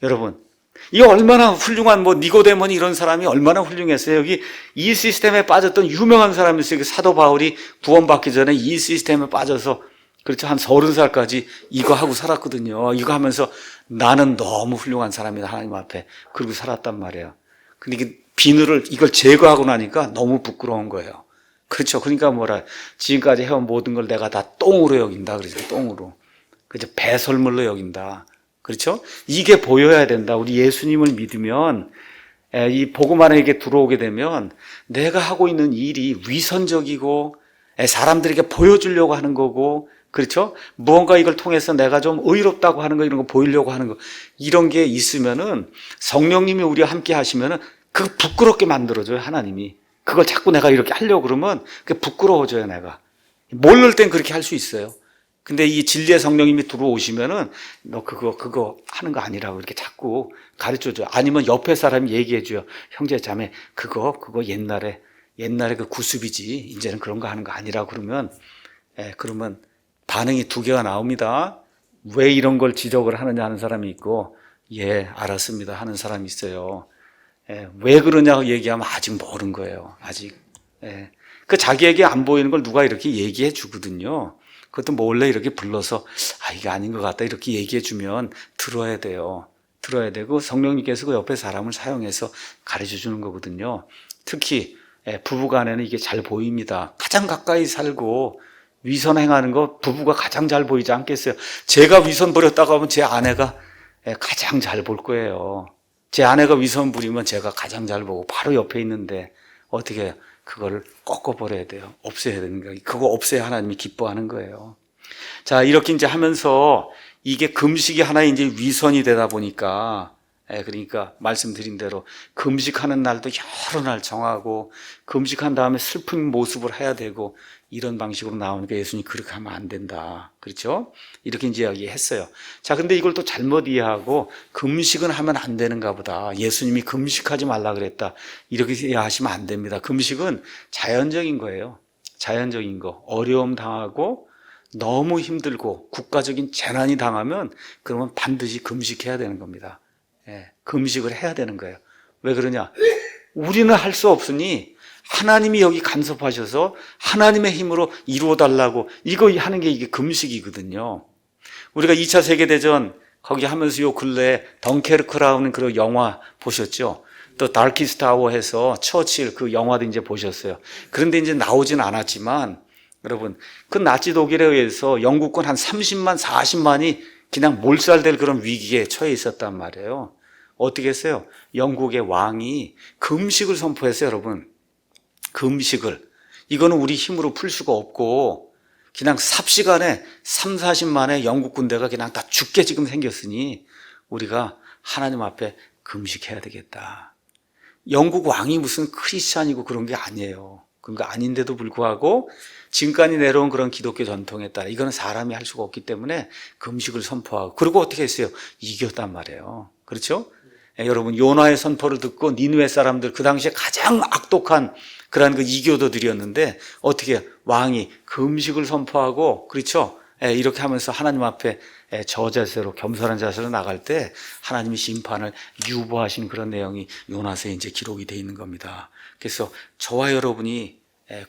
여러분. 이게 얼마나 훌륭한 니고데모니 이런 사람이 얼마나 훌륭했어요. 여기 이 시스템에 빠졌던 유명한 사람이 있어요. 사도 바울이 구원받기 전에 이 시스템에 빠져서 그렇죠. 한 30살까지 이거 하고 살았거든요. 이거 하면서 나는 너무 훌륭한 사람이다. 하나님 앞에. 그러고 살았단 말이에요. 근데 이게 비늘을 이걸 제거하고 나니까 너무 부끄러운 거예요. 그렇죠. 그러니까 뭐라, 지금까지 해온 모든 걸 내가 다 똥으로 여긴다. 그러죠. 똥으로. 그죠. 배설물로 여긴다. 그렇죠. 이게 보여야 된다. 우리 예수님을 믿으면, 이 복음 안에 들어오게 되면 내가 하고 있는 일이 위선적이고 사람들에게 보여주려고 하는 거고, 그렇죠? 무언가 이걸 통해서 내가 좀 의롭다고 하는 거, 이런 거 보이려고 하는 거, 이런 게 있으면은 성령님이 우리와 함께 하시면은 그거 부끄럽게 만들어줘요, 하나님이. 그걸 자꾸 내가 이렇게 하려고 그러면 그게 부끄러워져요, 내가. 모를 땐 그렇게 할 수 있어요. 근데 이 진리의 성령님이 들어오시면은 너 그거 하는 거 아니라고 이렇게 자꾸 가르쳐줘요. 아니면 옆에 사람이 얘기해줘요. 형제 자매, 그거 옛날에 그 구습이지. 이제는 그런 거 하는 거 아니라고 그러면 반응이 두 개가 나옵니다. 왜 이런 걸 지적을 하느냐 하는 사람이 있고, 예, 알았습니다 하는 사람이 있어요. 왜 그러냐고 얘기하면 아직 모르는 거예요. 아직. 그 자기에게 안 보이는 걸 누가 이렇게 얘기해 주거든요. 그것도 몰래 이렇게 불러서 이게 아닌 것 같다 이렇게 얘기해 주면 들어야 돼요. 들어야 되고 성령님께서 그 옆에 사람을 사용해서 가르쳐 주는 거거든요. 특히 부부간에는 이게 잘 보입니다. 가장 가까이 살고 위선 행하는 거 부부가 가장 잘 보이지 않겠어요? 제가 위선 부렸다고 하면 제 아내가 가장 잘 볼 거예요. 제 아내가 위선 부리면 제가 가장 잘 보고 바로 옆에 있는데 어떻게 해요? 그거를 꺾어버려야 돼요. 없애야 되는 거예요. 그거 없애야 하나님이 기뻐하는 거예요. 자, 이렇게 이제 하면서 이게 금식이 하나의 이제 위선이 되다 보니까, 그러니까 말씀드린 대로 금식하는 날도 여러 날 정하고 금식한 다음에 슬픈 모습을 해야 되고 이런 방식으로 나오니까 예수님이 그렇게 하면 안 된다. 그렇죠? 이렇게 이제 이야기했어요. 자, 근데 이걸 또 잘못 이해하고 금식은 하면 안 되는가 보다. 예수님이 금식하지 말라 그랬다. 이렇게 이해하시면 안 됩니다. 금식은 자연적인 거예요. 자연적인 거. 어려움 당하고 너무 힘들고 국가적인 재난이 당하면 그러면 반드시 금식해야 되는 겁니다. 금식을 해야 되는 거예요. 왜 그러냐? 우리는 할 수 없으니 하나님이 여기 간섭하셔서 하나님의 힘으로 이루어달라고 이거 하는 게 이게 금식이거든요. 우리가 2차 세계대전 거기 하면서 요 근래에 덩케르크라는 그런 영화 보셨죠? 또 다키스트 아워 해서 처칠 그 영화도 이제 보셨어요. 그런데 이제 나오진 않았지만 여러분 그 나치 독일에 의해서 영국군 한 30만 40만이 그냥 몰살될 그런 위기에 처해 있었단 말이에요. 어떻게 했어요? 영국의 왕이 금식을 선포했어요, 여러분. 금식을. 이거는 우리 힘으로 풀 수가 없고 그냥 삽시간에 3, 40만의 영국 군대가 그냥 다 죽게 지금 생겼으니 우리가 하나님 앞에 금식해야 되겠다. 영국 왕이 무슨 크리스찬이고 그런 게 아니에요. 그런 거 아닌데도 불구하고 지금까지 내려온 그런 기독교 전통에 따라 이거는 사람이 할 수가 없기 때문에 금식을 선포하고 그리고 어떻게 했어요? 이겼단 말이에요. 그렇죠? 여러분 요나의 선포를 듣고 니느웨 사람들 그 당시에 가장 악독한 그러한 그 이교도들이었는데 어떻게 왕이 금식을 선포하고 그렇죠? 이렇게 하면서 하나님 앞에 저자세로 겸손한 자세로 나갈 때 하나님이 심판을 유보하신 그런 내용이 요나서에 이제 기록이 되어 있는 겁니다. 그래서 저와 여러분이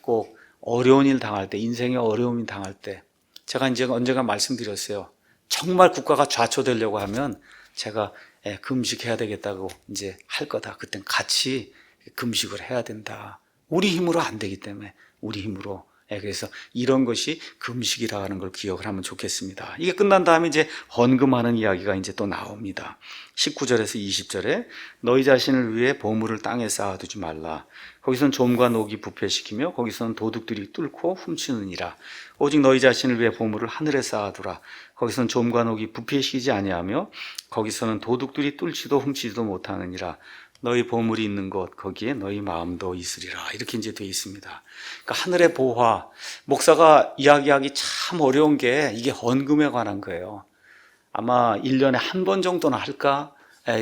꼭 어려운 일 당할 때, 인생의 어려움이 당할 때 제가 이제 언젠가 말씀드렸어요. 정말 국가가 좌초되려고 하면 제가 금식해야 되겠다고 이제 할 거다. 그땐 같이 금식을 해야 된다. 우리 힘으로 안 되기 때문에 우리 힘으로. 그래서 이런 것이 금식이라는 걸 기억을 하면 좋겠습니다. 이게 끝난 다음에 이제 헌금하는 이야기가 이제 또 나옵니다. 19절에서 20절에 너희 자신을 위해 보물을 땅에 쌓아두지 말라. 거기서는 좀과 녹이 부패시키며 거기서는 도둑들이 뚫고 훔치느니라. 오직 너희 자신을 위해 보물을 하늘에 쌓아두라. 거기서는 좀과 녹이 부패시키지 아니하며 거기서는 도둑들이 뚫지도 훔치지도 못하느니라. 너희 보물이 있는 곳 거기에 너희 마음도 있으리라. 이렇게 이제 되어 있습니다. 그러니까 하늘의 보화, 목사가 이야기하기 참 어려운 게 이게 헌금에 관한 거예요. 아마 1년에 한 번 정도는 할까?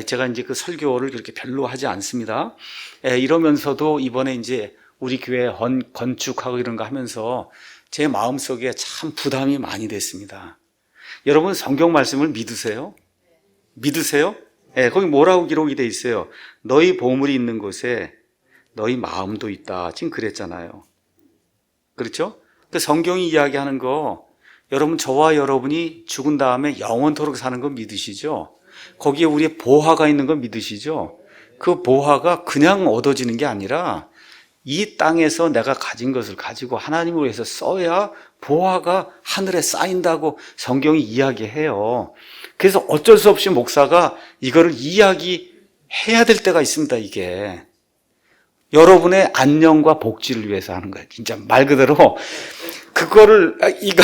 제가 이제 그 설교를 그렇게 별로 하지 않습니다. 이러면서도 이번에 이제 우리 교회 건축하고 이런 거 하면서 제 마음속에 참 부담이 많이 됐습니다. 여러분 성경 말씀을 믿으세요? 믿으세요? 거기 뭐라고 기록이 돼 있어요? 너희 보물이 있는 곳에 너희 마음도 있다. 지금 그랬잖아요. 그렇죠? 그 성경이 이야기하는 거 여러분, 저와 여러분이 죽은 다음에 영원토록 사는 거 믿으시죠? 거기에 우리의 보화가 있는 거 믿으시죠? 그 보화가 그냥 얻어지는 게 아니라 이 땅에서 내가 가진 것을 가지고 하나님을 위해서 써야 보화가 하늘에 쌓인다고 성경이 이야기해요. 그래서 어쩔 수 없이 목사가 이거를 이야기해야 될 때가 있습니다. 이게 여러분의 안녕과 복지를 위해서 하는 거예요. 진짜 말 그대로 그거를 이거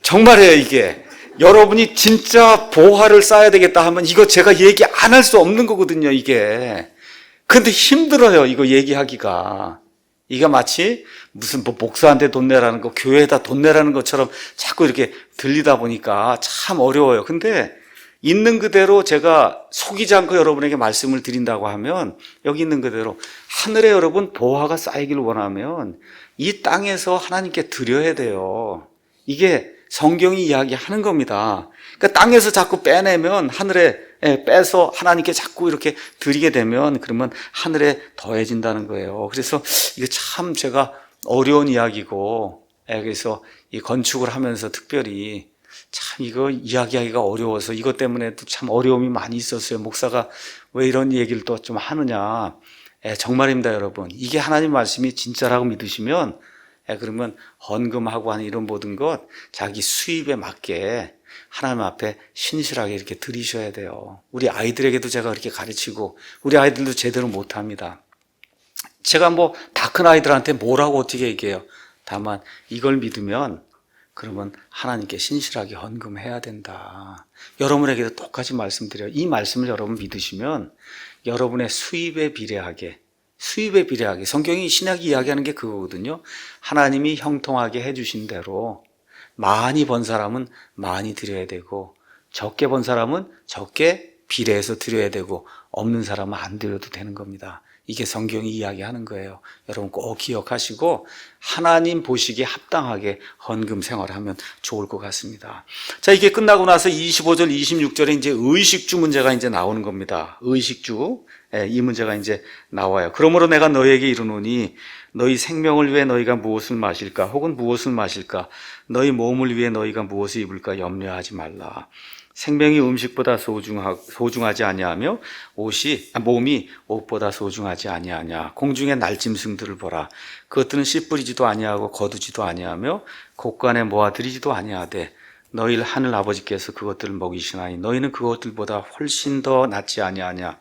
정말이에요. 이게 여러분이 진짜 보화를 쌓아야 되겠다 하면 이거 제가 얘기 안 할 수 없는 거거든요. 이게 근데 힘들어요. 이거 얘기하기가. 이게 마치 무슨 뭐 목사한테 돈 내라는 거, 교회에다 돈 내라는 것처럼 자꾸 이렇게 들리다 보니까 참 어려워요. 근데 있는 그대로 제가 속이지 않고 여러분에게 말씀을 드린다고 하면 여기 있는 그대로 하늘에 여러분 보화가 쌓이기를 원하면 이 땅에서 하나님께 드려야 돼요. 이게 성경이 이야기하는 겁니다. 그러니까 땅에서 자꾸 빼내면 하늘에 빼서 하나님께 자꾸 이렇게 드리게 되면 그러면 하늘에 더해진다는 거예요. 그래서 이게 참 제가 어려운 이야기고, 그래서 이 건축을 하면서 특별히 참 이거 이야기하기가 어려워서 이것 때문에도 참 어려움이 많이 있었어요. 목사가 왜 이런 얘기를 또 좀 하느냐. 정말입니다, 여러분. 이게 하나님 말씀이 진짜라고 믿으시면 그러면 헌금하고 하는 이런 모든 것 자기 수입에 맞게 하나님 앞에 신실하게 이렇게 드리셔야 돼요. 우리 아이들에게도 제가 그렇게 가르치고 우리 아이들도 제대로 못합니다. 제가 뭐 다 큰 아이들한테 뭐라고 어떻게 얘기해요. 다만 이걸 믿으면 그러면 하나님께 신실하게 헌금해야 된다. 여러분에게도 똑같이 말씀드려요. 이 말씀을 여러분 믿으시면 여러분의 수입에 비례하게 성경이 신약이 이야기하는 게 그거거든요. 하나님이 형통하게 해주신 대로 많이 번 사람은 많이 드려야 되고 적게 번 사람은 적게 비례해서 드려야 되고 없는 사람은 안 드려도 되는 겁니다. 이게 성경이 이야기하는 거예요. 여러분 꼭 기억하시고 하나님 보시기에 합당하게 헌금 생활하면 좋을 것 같습니다. 자, 이게 끝나고 나서 25절, 26절에 이제 의식주 문제가 이제 나오는 겁니다. 의식주. 이 문제가 이제 나와요. 그러므로 내가 너희에게 이르노니 너희 생명을 위해 너희가 무엇을 마실까 혹은 무엇을 마실까 너희 몸을 위해 너희가 무엇을 입을까 염려하지 말라. 생명이 음식보다 소중하지 아니하며 몸이 옷보다 소중하지 아니하냐. 공중의 날짐승들을 보라. 그것들은 씨 뿌리지도 아니하고 거두지도 아니하며 곡간에 모아들이지도 아니하되 너희 하늘 아버지께서 그것들을 먹이시나니 너희는 그것들보다 훨씬 더 낫지 아니하냐.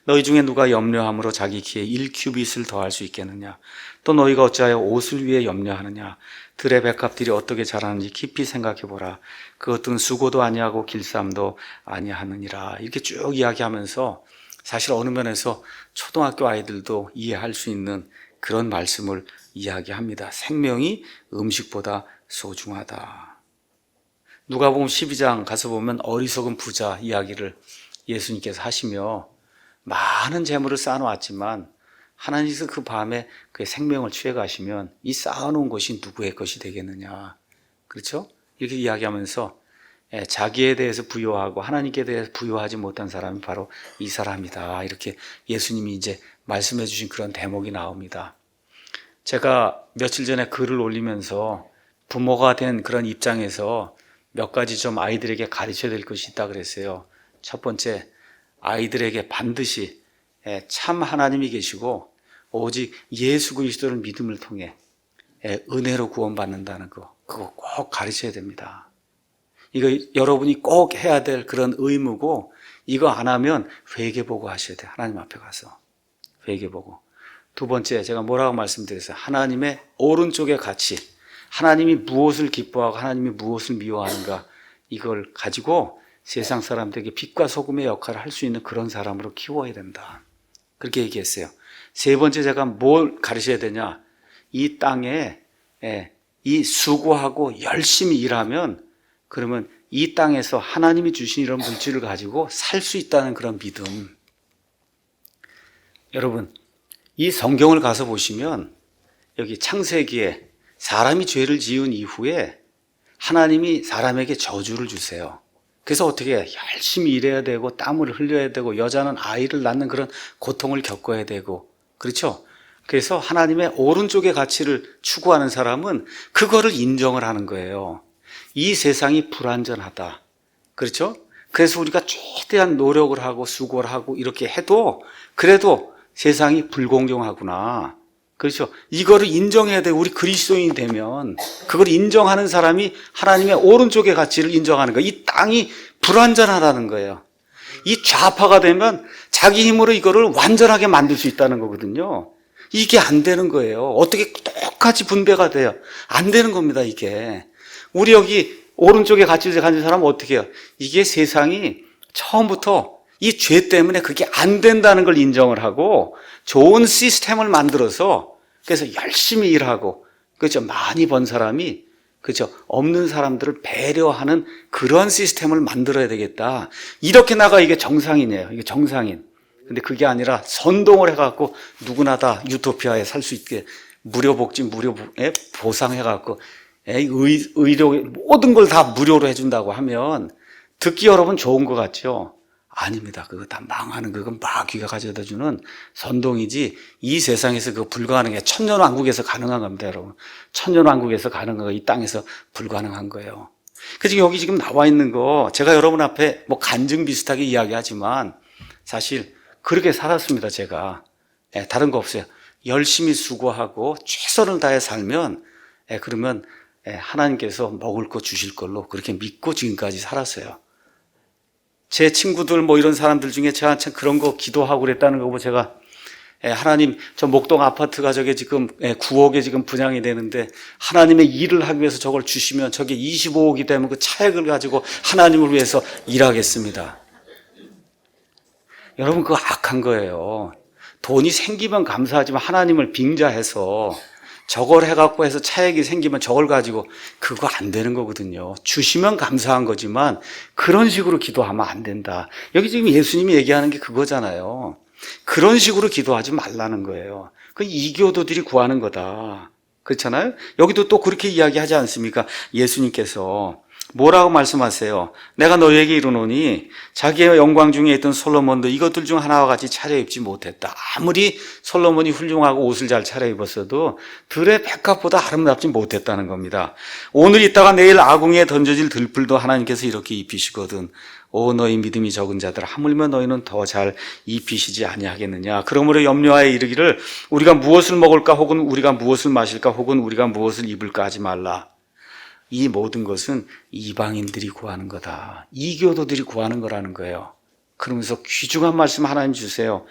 너희 중에 누가 염려함으로 자기 키에 1규빗을 더할 수 있겠느냐. 또 너희가 어찌하여 옷을 위해 염려하느냐. 들의 백합들이 어떻게 자라는지 깊이 생각해보라. 그것들은 수고도 아니하고 길쌈도 아니하느니라. 이렇게 쭉 이야기하면서 사실 어느 면에서 초등학교 아이들도 이해할 수 있는 그런 말씀을 이야기합니다. 생명이 음식보다 소중하다. 누가복음 12장 가서 보면 어리석은 부자 이야기를 예수님께서 하시며 많은 재물을 쌓아놓았지만 하나님께서 그 밤에 그의 생명을 취해가시면 이 쌓아놓은 것이 누구의 것이 되겠느냐. 그렇죠? 이렇게 이야기하면서 자기에 대해서 부요하고 하나님께 대해서 부요하지 못한 사람이 바로 이 사람이다. 이렇게 예수님이 이제 말씀해 주신 그런 대목이 나옵니다. 제가 며칠 전에 글을 올리면서 부모가 된 그런 입장에서 몇 가지 좀 아이들에게 가르쳐야 될 것이 있다 그랬어요. 첫 번째, 아이들에게 반드시 참 하나님이 계시고 오직 예수 그리스도를 믿음을 통해 은혜로 구원받는다는 거, 그거 꼭 가르쳐야 됩니다. 이거 여러분이 꼭 해야 될 그런 의무고, 이거 안 하면 회개보고 하셔야 돼요. 하나님 앞에 가서 회개보고. 두 번째, 제가 뭐라고 말씀드렸어요? 하나님의 오른쪽의 가치, 하나님이 무엇을 기뻐하고 하나님이 무엇을 미워하는가, 이걸 가지고 세상 사람들에게 빛과 소금의 역할을 할 수 있는 그런 사람으로 키워야 된다. 그렇게 얘기했어요. 세 번째, 제가 뭘 가르쳐야 되냐? 이 땅에 이 수고하고 열심히 일하면 그러면 이 땅에서 하나님이 주신 이런 물질을 가지고 살 수 있다는 그런 믿음. 여러분, 이 성경을 가서 보시면 여기 창세기에 사람이 죄를 지은 이후에 하나님이 사람에게 저주를 주세요. 그래서 어떻게 열심히 일해야 되고 땀을 흘려야 되고 여자는 아이를 낳는 그런 고통을 겪어야 되고, 그렇죠? 그래서 하나님의 오른쪽의 가치를 추구하는 사람은 그거를 인정을 하는 거예요. 이 세상이 불완전하다. 그렇죠? 그래서 우리가 최대한 노력을 하고 수고를 하고 이렇게 해도 그래도 세상이 불공정하구나. 그렇죠? 이거를 인정해야 돼. 우리 그리스도인이 되면 그걸 인정하는 사람이 하나님의 오른쪽의 가치를 인정하는 거예요. 이 땅이 불완전하다는 거예요. 이 좌파가 되면 자기 힘으로 이거를 완전하게 만들 수 있다는 거거든요. 이게 안 되는 거예요. 어떻게 똑같이 분배가 돼요? 안 되는 겁니다, 이게. 우리 여기 오른쪽에 가치를 가진 사람은 어떻게 해요? 이게 세상이 처음부터 이 죄 때문에 그게 안 된다는 걸 인정을 하고 좋은 시스템을 만들어서 그래서 열심히 일하고 그렇죠? 많이 번 사람이 그렇죠? 없는 사람들을 배려하는 그런 시스템을 만들어야 되겠다. 이렇게 나가 이게 정상이네요. 이게 정상인. 근데 그게 아니라 선동을 해갖고 누구나 다 유토피아에 살 수 있게 무료 복지, 무료 보상해갖고 의료 모든 걸 다 무료로 해준다고 하면 듣기 여러분 좋은 것 같죠? 아닙니다. 그거 다 망하는 그건 마귀가 가져다 주는 선동이지 이 세상에서 그거 불가능해. 천년왕국에서 가능한 겁니다, 여러분. 천년왕국에서 가능한 거, 이 땅에서 불가능한 거예요. 그래서 여기 지금 나와 있는 거 제가 여러분 앞에 뭐 간증 비슷하게 이야기하지만 사실 그렇게 살았습니다, 제가. 다른 거 없어요. 열심히 수고하고 최선을 다해 살면 그러면 하나님께서 먹을 거 주실 걸로 그렇게 믿고 지금까지 살았어요. 제 친구들 뭐 이런 사람들 중에 저한테 그런 거 기도하고 그랬다는 거 보고 제가 하나님 저 목동 아파트가 저게 지금 9억에 지금 분양이 되는데 하나님의 일을 하기 위해서 저걸 주시면 저게 25억이 되면 그 차액을 가지고 하나님을 위해서 일하겠습니다. 여러분 그거 악한 거예요. 돈이 생기면 감사하지만 하나님을 빙자해서 저걸 해갖고 해서 차액이 생기면 저걸 가지고 그거 안 되는 거거든요. 주시면 감사한 거지만 그런 식으로 기도하면 안 된다. 여기 지금 예수님이 얘기하는 게 그거잖아요. 그런 식으로 기도하지 말라는 거예요. 그 이교도들이 구하는 거다. 그렇잖아요? 여기도 또 그렇게 이야기하지 않습니까? 예수님께서 뭐라고 말씀하세요? 내가 너희에게 이르노니 자기의 영광 중에 있던 솔로몬도 이것들 중 하나와 같이 차려입지 못했다. 아무리 솔로몬이 훌륭하고 옷을 잘 차려입었어도 들의 백합보다 아름답지 못했다는 겁니다. 오늘 있다가 내일 아궁이에 던져질 들풀도 하나님께서 이렇게 입히시거든. 오 너희 믿음이 적은 자들 하물며 너희는 더 잘 입히시지 아니하겠느냐. 그러므로 염려하여 이르기를 우리가 무엇을 먹을까 혹은 우리가 무엇을 마실까 혹은 우리가 무엇을 입을까 하지 말라. 이 모든 것은 이방인들이 구하는 거다. 이교도들이 구하는 거라는 거예요. 그러면서 귀중한 말씀 하나님 주세요.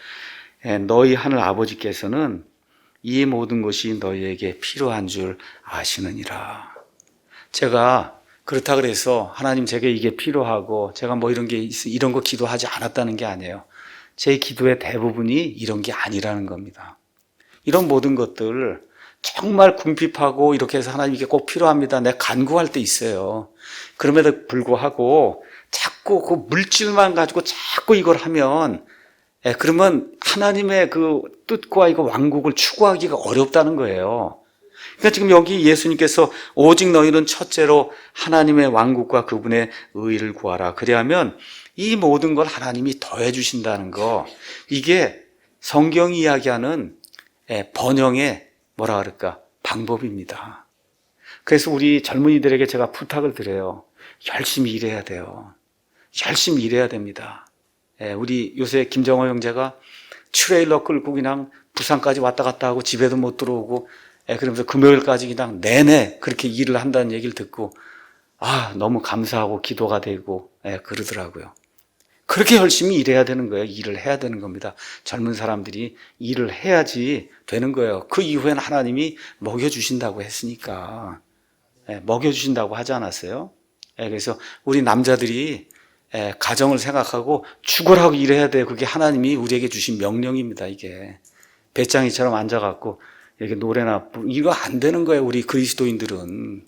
너희 하늘 아버지께서는 이 모든 것이 너희에게 필요한 줄 아시느니라. 제가 그렇다 그래서 하나님 제게 이게 필요하고 제가 뭐 이런 거 기도하지 않았다는 게 아니에요. 제 기도의 대부분이 이런 게 아니라는 겁니다. 이런 모든 것들 정말 궁핍하고 이렇게 해서 하나님께 꼭 필요합니다. 내가 간구할 때 있어요. 그럼에도 불구하고 자꾸 그 물질만 가지고 자꾸 이걸 하면 그러면 하나님의 그 뜻과 이거 왕국을 추구하기가 어렵다는 거예요. 그러니까 지금 여기 예수님께서 오직 너희는 첫째로 하나님의 왕국과 그분의 의를 구하라. 그래야면 이 모든 걸 하나님이 더해 주신다는 거. 이게 성경이 이야기하는 번영의 뭐라 그럴까? 방법입니다. 그래서 우리 젊은이들에게 제가 부탁을 드려요. 열심히 일해야 돼요. 열심히 일해야 됩니다. 우리 요새 김정호 형제가 트레일러 끌고 그냥 부산까지 왔다 갔다 하고 집에도 못 들어오고 그러면서 금요일까지 그냥 내내 그렇게 일을 한다는 얘기를 듣고 너무 감사하고 기도가 되고 그러더라고요. 그렇게 열심히 일해야 되는 거예요. 일을 해야 되는 겁니다. 젊은 사람들이 일을 해야지 되는 거예요. 그 이후에는 하나님이 먹여주신다고 했으니까. 먹여주신다고 하지 않았어요? 그래서 우리 남자들이 가정을 생각하고 죽으라고 일해야 돼요. 그게 하나님이 우리에게 주신 명령입니다. 이게 배짱이처럼 앉아갖고 이렇게 노래나 이거 안 되는 거예요. 우리 그리스도인들은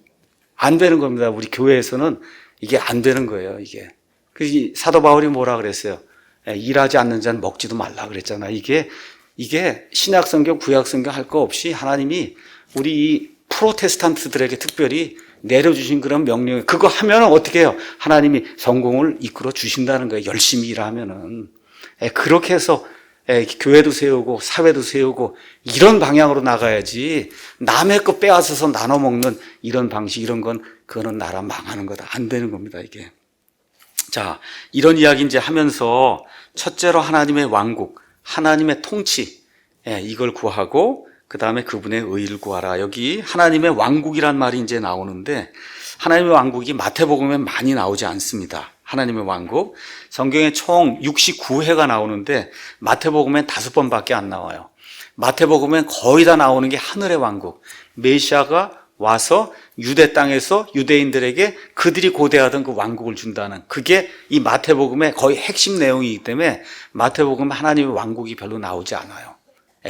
안 되는 겁니다. 우리 교회에서는 이게 안 되는 거예요. 이게 그 사도 바울이 뭐라 그랬어요? 일하지 않는 자는 먹지도 말라 그랬잖아. 이게 신약 성경, 구약 성경 할 거 없이 하나님이 우리 이 프로테스탄트들에게 특별히 내려주신 그런 명령, 그거 하면은 어떻게 해요? 하나님이 성공을 이끌어 주신다는 거예요. 열심히 일하면은. 그렇게 해서 교회도 세우고 사회도 세우고 이런 방향으로 나가야지 남의 거 빼앗아서 나눠 먹는 이런 방식, 이런 건 그거는 나라 망하는 거다. 안 되는 겁니다, 이게. 자, 이런 이야기 이제 하면서 첫째로 하나님의 왕국, 하나님의 통치, 이걸 구하고 그 다음에 그분의 의를 구하라. 여기 하나님의 왕국이란 말이 이제 나오는데 하나님의 왕국이 마태복음에 많이 나오지 않습니다. 하나님의 왕국. 성경에 총 69회가 나오는데 마태복음엔 5번밖에 안 나와요. 마태복음엔 거의 다 나오는 게 하늘의 왕국. 메시아가 와서 유대 땅에서 유대인들에게 그들이 고대하던 그 왕국을 준다는, 그게 이 마태복음의 거의 핵심 내용이기 때문에 마태복음에 하나님의 왕국이 별로 나오지 않아요.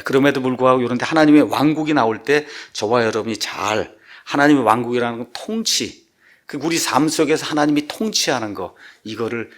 그럼에도 불구하고 이런 데 하나님의 왕국이 나올 때 저와 여러분이 잘 하나님의 왕국이라는 건 통치, 우리 삶 속에서 하나님이 통치하는 거, 이거를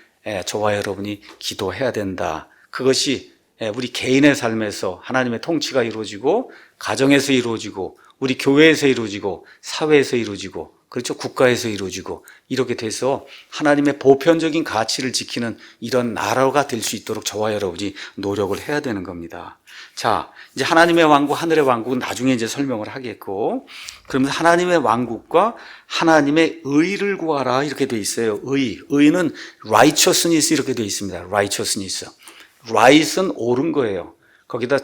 저와 여러분이 기도해야 된다. 그것이 우리 개인의 삶에서 하나님의 통치가 이루어지고, 가정에서 이루어지고, 우리 교회에서 이루어지고, 사회에서 이루어지고, 그렇죠? 국가에서 이루어지고, 이렇게 돼서 하나님의 보편적인 가치를 지키는 이런 나라가 될 수 있도록 저와 여러분이 노력을 해야 되는 겁니다. 자, 이제 하나님의 왕국, 하늘의 왕국은 나중에 이제 설명을 하겠고, 그러면서 하나님의 왕국과 하나님의 의를 구하라 이렇게 돼 있어요. 의는 righteousness 이렇게 돼 있습니다. righteousness. right은 옳은 거예요. 거기다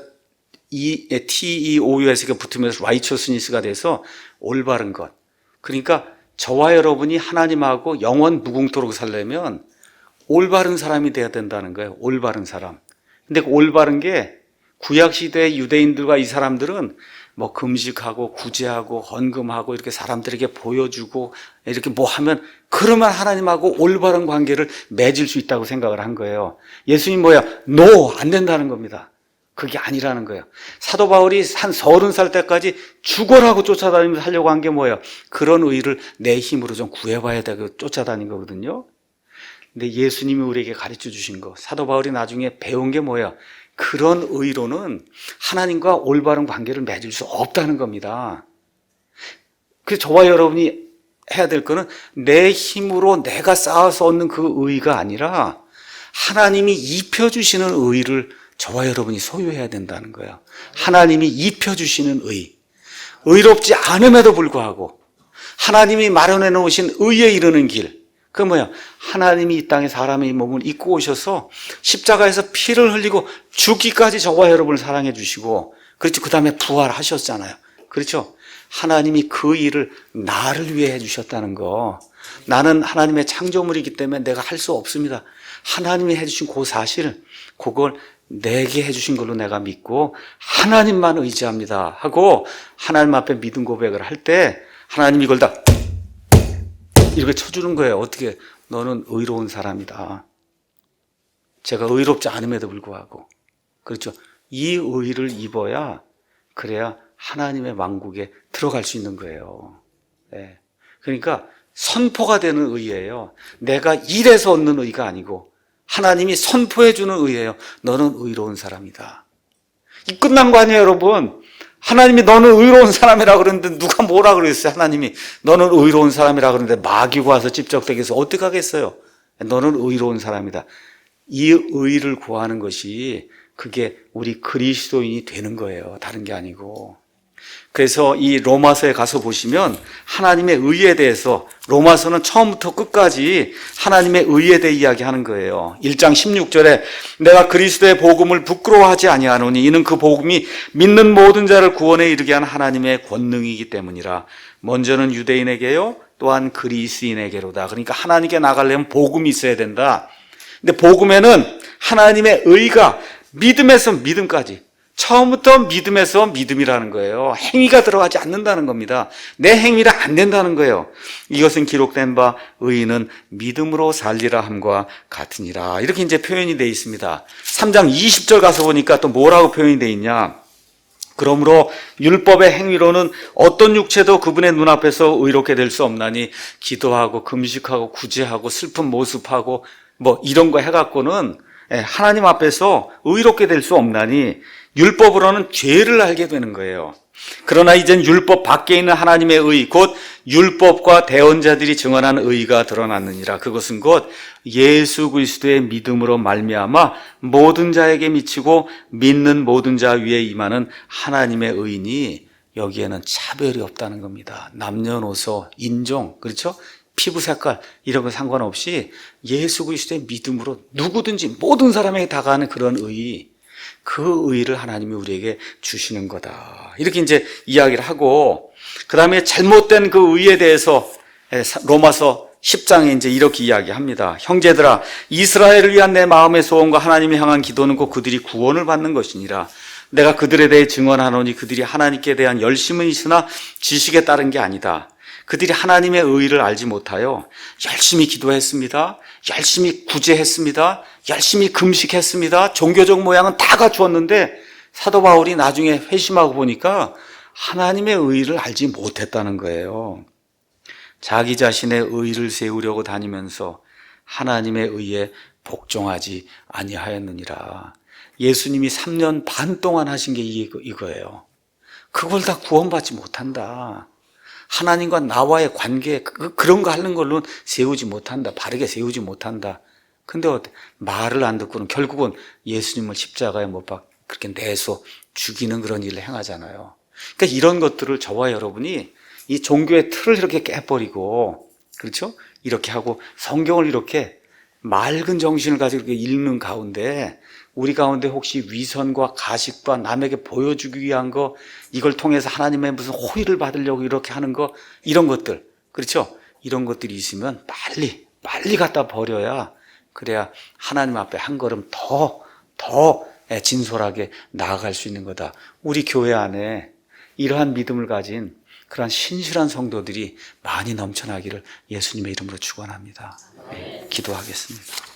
T-E-O-Us가 붙으면서 righteousness가 돼서 올바른 것. 그러니까 저와 여러분이 하나님하고 영원 무궁토록 살려면 올바른 사람이 돼야 된다는 거예요. 올바른 사람. 근데 그 올바른 게 구약시대의 유대인들과 이 사람들은 뭐 금식하고 구제하고 헌금하고 이렇게 사람들에게 보여주고 이렇게 뭐 하면 그러면 하나님하고 올바른 관계를 맺을 수 있다고 생각을 한 거예요. 예수님 뭐야? 안 된다는 겁니다. 그게 아니라는 거예요. 사도 바울이 한 30살 때까지 죽어라고 쫓아다니면서 하려고 한 게 뭐예요? 그런 의를 내 힘으로 좀 구해봐야 되고 쫓아다닌 거거든요. 근데 예수님이 우리에게 가르쳐 주신 거, 사도 바울이 나중에 배운 게 뭐예요? 그런 의로는 하나님과 올바른 관계를 맺을 수 없다는 겁니다. 그래서 저와 여러분이 해야 될 거는 내 힘으로 내가 쌓아서 얻는 그 의가 아니라 하나님이 입혀주시는 의를 저와 여러분이 소유해야 된다는 거예요. 하나님이 입혀주시는 의. 의롭지 않음에도 불구하고 하나님이 마련해 놓으신 의에 이르는 길. 그 뭐야? 하나님이 이 땅에 사람의 몸을 입고 오셔서 십자가에서 피를 흘리고 죽기까지 저와 여러분을 사랑해 주시고, 그렇죠? 그 다음에 부활하셨잖아요. 그렇죠? 하나님이 그 일을 나를 위해 해주셨다는 거. 나는 하나님의 창조물이기 때문에 내가 할 수 없습니다. 하나님이 해주신 그 사실, 그걸 내게 해주신 걸로 내가 믿고 하나님만 의지합니다 하고 하나님 앞에 믿음 고백을 할 때 하나님이 이걸 다 이렇게 쳐주는 거예요. 어떻게? 너는 의로운 사람이다. 제가 의롭지 않음에도 불구하고. 그렇죠? 이 의를 입어야, 그래야 하나님의 왕국에 들어갈 수 있는 거예요. 네. 그러니까 선포가 되는 의예요. 내가 일해서 얻는 의가 아니고 하나님이 선포해 주는 의예요. 너는 의로운 사람이다. 이 끝난 거 아니에요, 여러분? 하나님이 너는 의로운 사람이라 그러는데 누가 뭐라 그랬어요? 하나님이 너는 의로운 사람이라 그러는데 마귀가 와서 찝적대게 해서 어떻게 하겠어요? 너는 의로운 사람이다. 이 의를 구하는 것이 그게 우리 그리스도인이 되는 거예요. 다른 게 아니고. 그래서 이 로마서에 가서 보시면 하나님의 의에 대해서, 로마서는 처음부터 끝까지 하나님의 의에 대해 이야기하는 거예요. 1장 16절에 내가 그리스도의 복음을 부끄러워하지 아니하노니 이는 그 복음이 믿는 모든 자를 구원에 이르게 하는 하나님의 권능이기 때문이라. 먼저는 유대인에게요 또한 그리스인에게로다. 그러니까 하나님께 나가려면 복음이 있어야 된다. 근데 복음에는 하나님의 의가 믿음에서 믿음까지, 처음부터 믿음에서 믿음이라는 거예요. 행위가 들어가지 않는다는 겁니다. 내 행위라 안 된다는 거예요. 이것은 기록된 바 의인은 믿음으로 살리라 함과 같으니라. 이렇게 이제 표현이 되어 있습니다. 3장 20절 가서 보니까 또 뭐라고 표현이 되어 있냐? 그러므로 율법의 행위로는 어떤 육체도 그분의 눈앞에서 의롭게 될 수 없나니 기도하고 금식하고 구제하고 슬픈 모습하고 뭐 이런 거 해갖고는 하나님 앞에서 의롭게 될 수 없나니 율법으로는 죄를 알게 되는 거예요. 그러나 이젠 율법 밖에 있는 하나님의 의, 곧 율법과 대언자들이 증언하는 의가 드러났느니라. 그것은 곧 예수 그리스도의 믿음으로 말미암아 모든 자에게 미치고 믿는 모든 자 위에 임하는 하나님의 의니 여기에는 차별이 없다는 겁니다. 남녀노소, 인종, 그렇죠? 피부 색깔 이런 거 상관없이 예수 그리스도의 믿음으로 누구든지 모든 사람에게 다가가는 그런 의, 그 의를 하나님이 우리에게 주시는 거다. 이렇게 이제 이야기를 하고, 그 다음에 잘못된 그 의에 대해서 로마서 10장에 이제 이렇게 이야기합니다. 형제들아, 이스라엘을 위한 내 마음의 소원과 하나님을 향한 기도는 곧 그들이 구원을 받는 것이니라. 내가 그들에 대해 증언하노니 그들이 하나님께 대한 열심은 있으나 지식에 따른 게 아니다. 그들이 하나님의 의를 알지 못하여 열심히 기도했습니다. 열심히 구제했습니다. 열심히 금식했습니다. 종교적 모양은 다 갖추었는데 사도 바울이 나중에 회심하고 보니까 하나님의 의를 알지 못했다는 거예요. 자기 자신의 의를 세우려고 다니면서 하나님의 의에 복종하지 아니하였느니라. 예수님이 3년 반 동안 하신 게 이거예요. 그걸 다 구원받지 못한다. 하나님과 나와의 관계, 그런 거 하는 걸로는 세우지 못한다. 바르게 세우지 못한다. 근데 말을 안 듣고는 결국은 예수님을 십자가에 못 박고 그렇게 내서 죽이는 그런 일을 행하잖아요. 그러니까 이런 것들을 저와 여러분이 이 종교의 틀을 이렇게 깨버리고, 그렇죠? 이렇게 하고 성경을 이렇게 맑은 정신을 가지고 이렇게 읽는 가운데 우리 가운데 혹시 위선과 가식과 남에게 보여주기 위한 거, 이걸 통해서 하나님의 무슨 호의를 받으려고 이렇게 하는 거, 이런 것들, 그렇죠? 이런 것들이 있으면 빨리 갖다 버려야, 그래야 하나님 앞에 한 걸음 더 진솔하게 나아갈 수 있는 거다. 우리 교회 안에 이러한 믿음을 가진 그러한 신실한 성도들이 많이 넘쳐나기를 예수님의 이름으로 축원합니다. 기도하겠습니다.